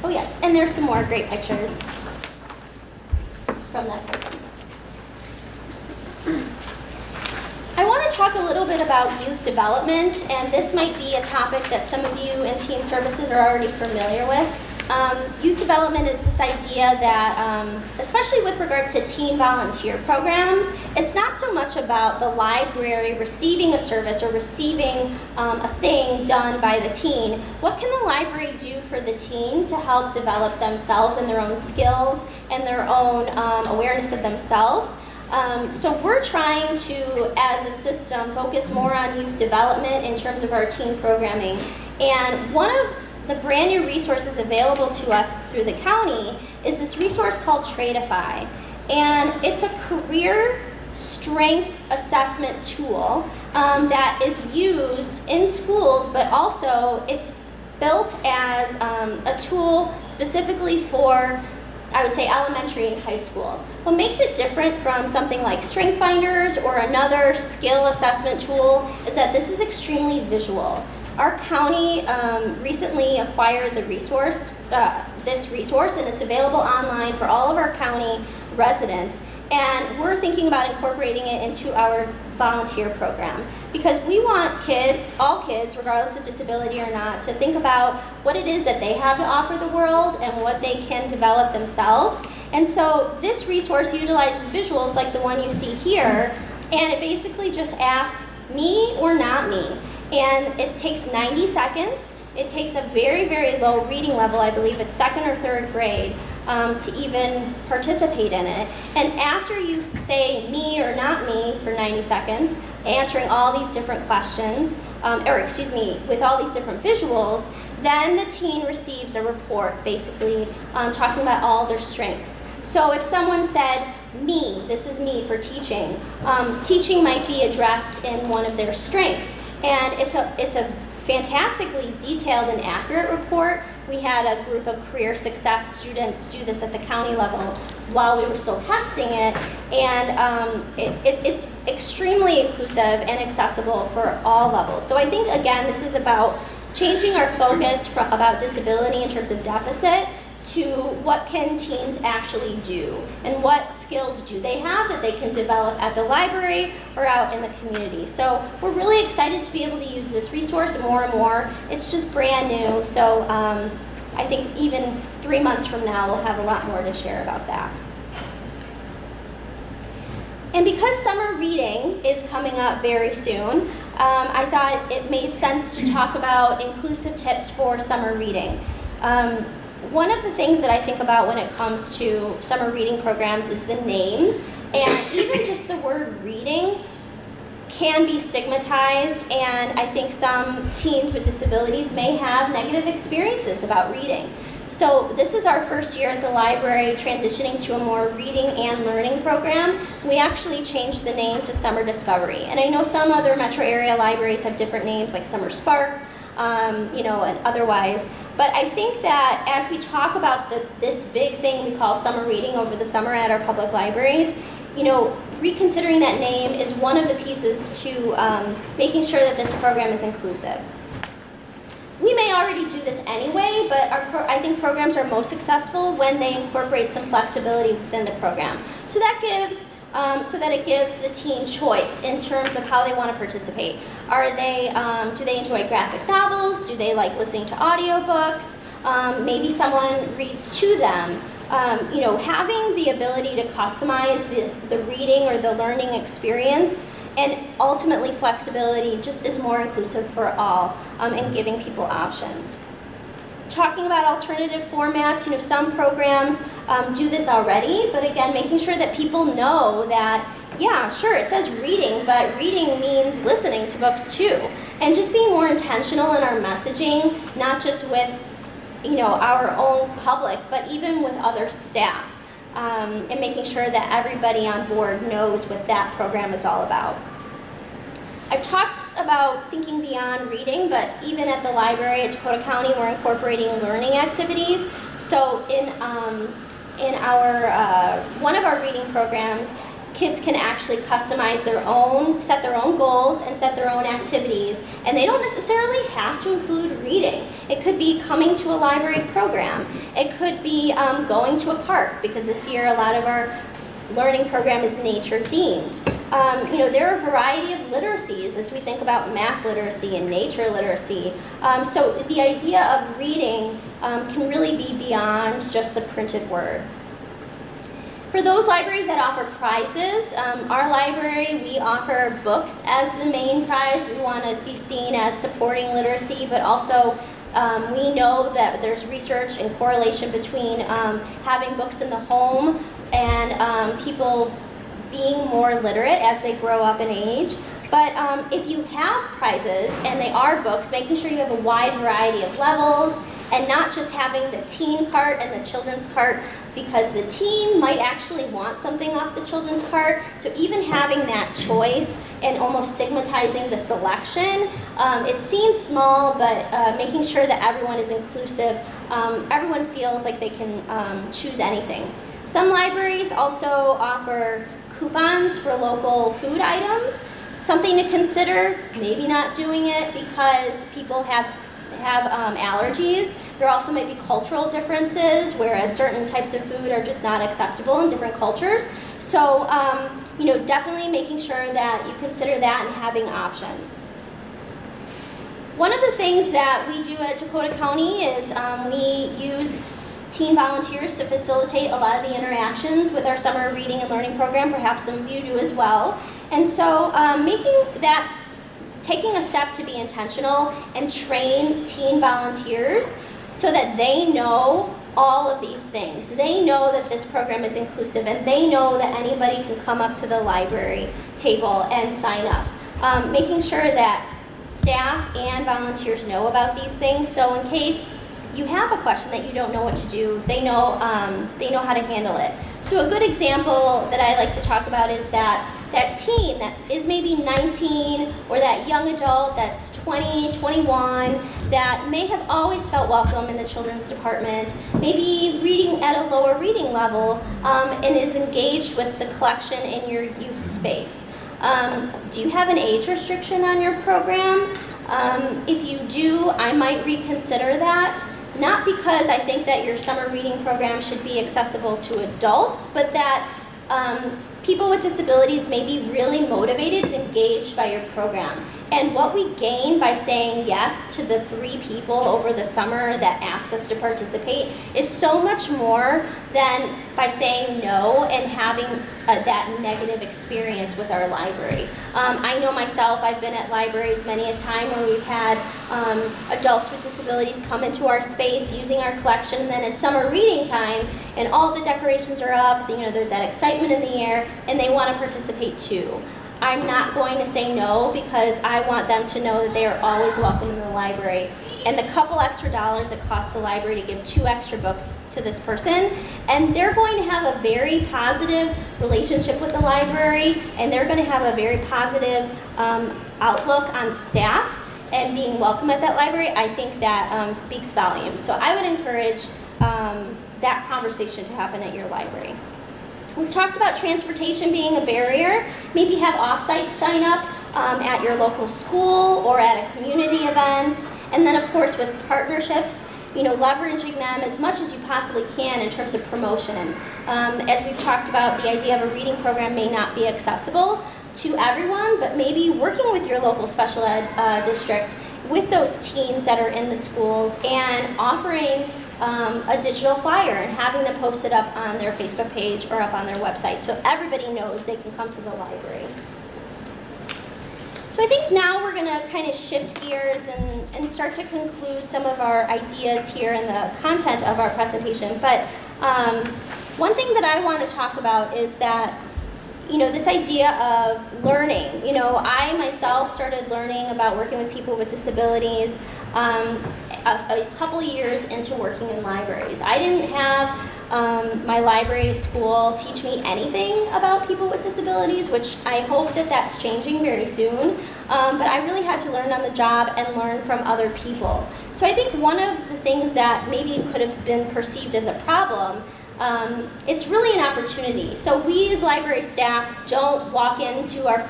Oh yes, and there's some more great pictures from that program. I want to talk a little bit about youth development, and this might be a topic that some of you in teen services are already familiar with. Youth development is this idea that, especially with regards to teen volunteer programs, it's not so much about the library receiving a service or receiving a thing done by the teen. What can the library do for the teen to help develop themselves and their own skills and their own awareness of themselves? So we're trying to, as a system, focus more on youth development in terms of our teen programming. And one of the brand new resources available to us through the county is this resource called Tradeify. And it's a career strength assessment tool that is used in schools, but also it's built as a tool specifically for, I would say, elementary and high school. What makes it different from something like Strength Finders or another skill assessment tool is that this is extremely visual. Our county recently acquired the resource, this resource, and it's available online for all of our county residents. And we're thinking about incorporating it into our volunteer program because we want kids, all kids, regardless of disability or not, to think about what it is that they have to offer the world and what they can develop themselves. And so this resource utilizes visuals like the one you see here, and it basically just asks me or not me. And it takes 90 seconds. It takes a very, very low reading level, I believe it's 2nd or 3rd grade, to even participate in it. And after you say me or not me for 90 seconds, answering all these different questions, with all these different visuals, then the teen receives a report basically talking about all their strengths. So if someone said, me, this is me for teaching, teaching might be addressed in one of their strengths. And it's a fantastically detailed and accurate report. We had a group of career success students do this at the county level while we were still testing it, and it's extremely inclusive and accessible for all levels. So I think, again, this is about changing our focus from about disability in terms of deficit to what can teens actually do and what skills do they have that they can develop at the library or out in the community. So we're really excited to be able to use this resource more and more. It's just brand new, so I think even 3 months from now we'll have a lot more to share about that. And because summer reading is coming up very soon, I thought it made sense to talk about inclusive tips for summer reading. One of the things that I think about when it comes to summer reading programs is the name, and even just the word reading can be stigmatized, and I think some teens with disabilities may have negative experiences about reading. So this is our first year at the library transitioning to a more reading and learning program. We actually changed the name to Summer Discovery. And I know some other metro area libraries have different names like Summer Spark, and otherwise. But I think that as we talk about this big thing we call summer reading over the summer at our public libraries, reconsidering that name is one of the pieces to making sure that this program is inclusive. We may already do this anyway, but I think programs are most successful when they incorporate some flexibility within the program. So that it gives the teen choice in terms of how they want to participate. Do they enjoy graphic novels? Do they like listening to audiobooks? Maybe someone reads to them. Having the ability to customize the reading or the learning experience, and ultimately flexibility just is more inclusive for all, and giving people options. Talking about alternative formats, some programs do this already, but again, making sure that people know that, yeah, sure, it says reading, but reading means listening to books too. And just being more intentional in our messaging, not just with our own public, but even with other staff, and making sure that everybody on board knows what that program is all about. I've talked about thinking beyond reading, but even at the library at Dakota County, we're incorporating learning activities. So in one of our reading programs, kids can actually customize set their own goals and set their own activities, and they don't necessarily have to include reading. It could be coming to a library program. It could be going to a park, because this year a lot of our learning program is nature themed. There are a variety of literacies as we think about math literacy and nature literacy. So the idea of reading can really be beyond just the printed word. For those libraries that offer prizes, our library, we offer books as the main prize. We want to be seen as supporting literacy, but also we know that there's research and correlation between having books in the home and people being more literate as they grow up in age. But if you have prizes and they are books, making sure you have a wide variety of levels and not just having the teen cart and the children's cart, because the teen might actually want something off the children's cart. So even having that choice and almost stigmatizing the selection, it seems small, but making sure that everyone is inclusive, everyone feels like they can choose anything. Some libraries also offer coupons for local food items. Something to consider, maybe not doing it because people have allergies. There also might be cultural differences, whereas certain types of food are just not acceptable in different cultures. So, definitely making sure that you consider that and having options. One of the things that we do at Dakota County is we use teen volunteers to facilitate a lot of the interactions with our summer reading and learning program. Perhaps some of you do as well. And so taking a step to be intentional and train teen volunteers so that they know all of these things. They know that this program is inclusive, and they know that anybody can come up to the library table and sign up. Making sure that staff and volunteers know about these things, so in case you have a question that you don't know what to do, they know how to handle it. So a good example that I like to talk about is that teen that is maybe 19, or that young adult that's 20, 21, that may have always felt welcome in the children's department, maybe reading at a lower reading level, and is engaged with the collection in your youth space. Do you have an age restriction on your program? If you do, I might reconsider that. Not because I think that your summer reading program should be accessible to adults, but that people with disabilities may be really motivated and engaged by your program. And what we gain by saying yes to the 3 people over the summer that ask us to participate is so much more than by saying no and having that negative experience with our library. I know myself, I've been at libraries many a time where we've had adults with disabilities come into our space using our collection, and then it's summer reading time and all the decorations are up, there's that excitement in the air, and they want to participate too. I'm not going to say no because I want them to know that they are always welcome in the library. And the couple extra dollars it costs the library to give 2 extra books to this person, and they're going to have a very positive relationship with the library, and they're going to have a very positive outlook on staff and being welcome at that library. I think that speaks volumes. So I would encourage that conversation to happen at your library. We've talked about transportation being a barrier. Maybe have off-site sign up at your local school or at a community event. And then of course with partnerships, leveraging them as much as you possibly can in terms of promotion. As we've talked about, the idea of a reading program may not be accessible to everyone, but maybe working with your local special ed district with those teens that are in the schools and offering a digital flyer and having them posted up on their Facebook page or up on their website so everybody knows they can come to the library. So I think now we're going to kind of shift gears and start to conclude some of our ideas here in the content of our presentation. But one thing that I want to talk about is that this idea of learning. I myself started learning about working with people with disabilities a couple years into working in libraries. I didn't have my library school teach me anything about people with disabilities, which I hope that that's changing very soon. But I really had to learn on the job and learn from other people. So I think one of the things that maybe could have been perceived as a problem, it's really an opportunity. So we as library staff don't walk into our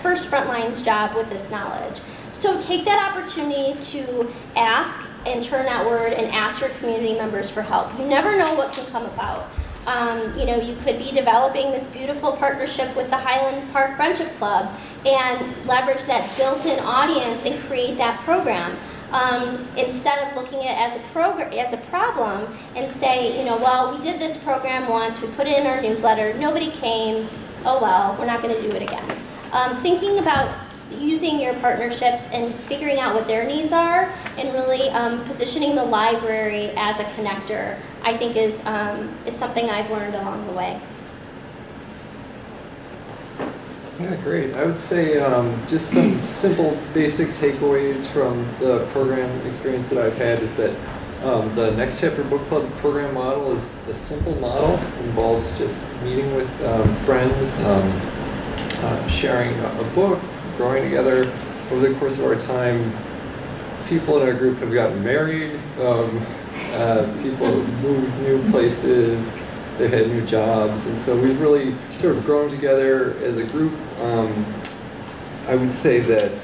first frontlines job with this knowledge. So take that opportunity to ask and turn outward and ask your community members for help. You never know what can come about. You could be developing this beautiful partnership with the Highland Park Friendship Club and leverage that built-in audience and create that program. Instead of looking at it as a problem and say, well, we did this program once, we put it in our newsletter, nobody came, oh well, we're not going to do it again. Thinking about using your partnerships and figuring out what their needs are and really positioning the library as a connector, I think is something I've learned along the way. Yeah, great. I would say just some simple basic takeaways from the program experience that I've had is that the Next Chapter Book Club program model is a simple model. It involves just meeting with friends, sharing a book, growing together. Over the course of our time, people in our group have gotten married, people have moved new places, they've had new jobs, and so we've really sort of grown together as a group. I would say that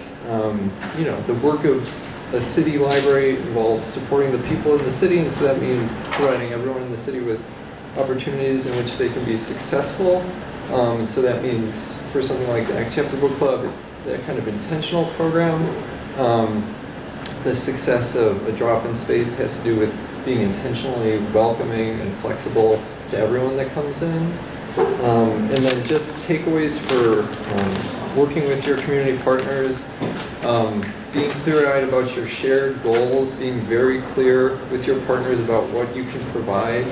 the work of a city library involves supporting the people in the city, and so that means providing everyone in the city with opportunities in which they can be successful. So that means for something like the Next Chapter Book Club, it's that kind of intentional program. The success of a drop-in space has to do with being intentionally welcoming and flexible to everyone that comes in. And then just takeaways for working with your community partners, being clear-eyed about your shared goals, being very clear with your partners about what you can provide,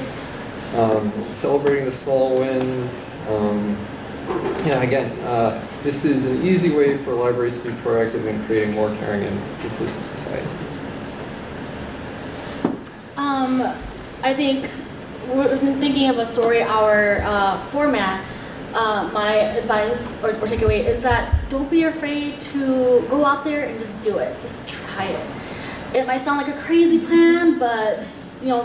celebrating the small wins. This is an easy way for libraries to be proactive in creating more caring and inclusive societies. I think when thinking of a story hour format, my advice or takeaway is that don't be afraid to go out there and just do it. Just try it. It might sound like a crazy plan, but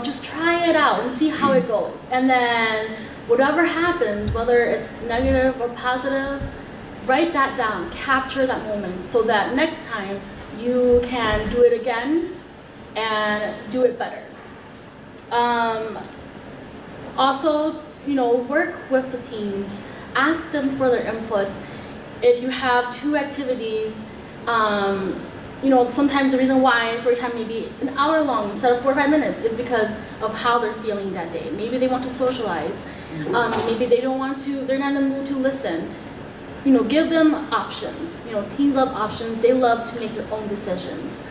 just try it out and see how it goes. And then whatever happens, whether it's negative or positive, write that down, capture that moment so that next time you can do it again and do it better. Also, work with the teens. ask them for their input. If you have 2 activities, sometimes the reason why story time may be an hour long instead of 4 or 5 minutes is because of how they're feeling that day. Maybe they want to socialize. Maybe they don't want to, they're not in the mood to listen. Give them options. Teens love options. They love to make their own decisions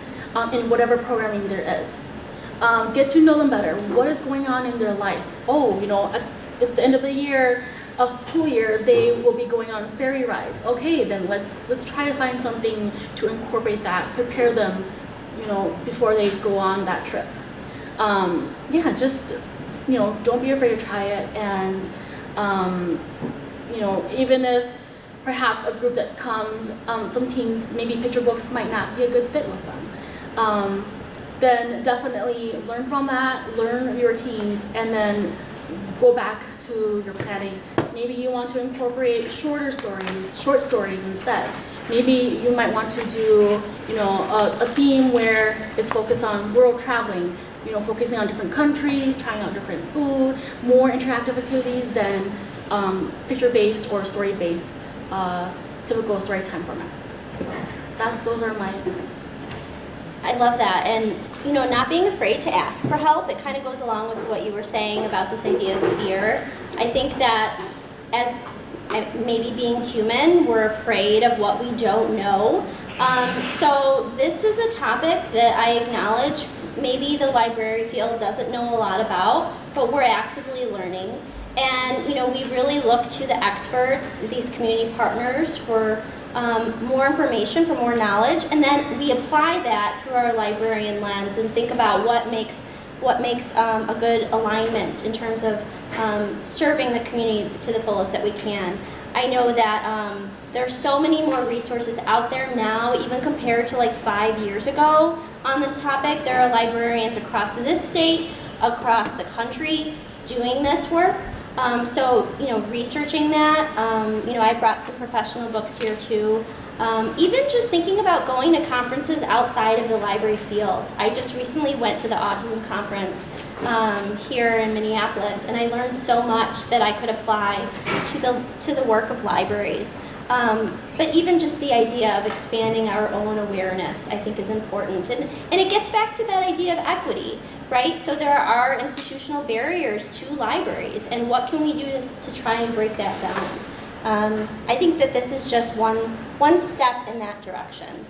in whatever programming there is. Get to know them better. What is going on in their life? At the end of the year, a school year, they will be going on ferry rides. Okay, then let's try to find something to incorporate that, prepare them, before they go on that trip. Don't be afraid to try it, and even if perhaps a group that comes, some teens, maybe picture books might not be a good fit with them. Then definitely learn from that, learn your teens, and then go back to your planning. Maybe you want to incorporate short stories instead. Maybe you might want to do, a theme where it's focused on world traveling, focusing on different countries, trying out different food, more interactive activities than picture-based or story-based typical story time formats. So those are my advice. I love that, and not being afraid to ask for help. It kind of goes along with what you were saying about this idea of fear. I think that as maybe being human, we're afraid of what we don't know. So this is a topic that I acknowledge maybe the library field doesn't know a lot about, but we're actively learning. And we really look to the experts, these community partners, for more information, for more knowledge, and then we apply that through our librarian lens and think about what makes a good alignment in terms of serving the community to the fullest that we can. I know that there's so many more resources out there now, even compared to like 5 years ago on this topic. There are librarians across this state, across the country, doing this work. So researching that, I brought some professional books here too. Even just thinking about going to conferences outside of the library field. I just recently went to the autism conference here in Minneapolis, and I learned so much that I could apply to the work of libraries. But even just the idea of expanding our own awareness, I think, is important. And it gets back to that idea of equity, right? So there are institutional barriers to libraries, and what can we do to try and break that down? I think that this is just one step in that direction.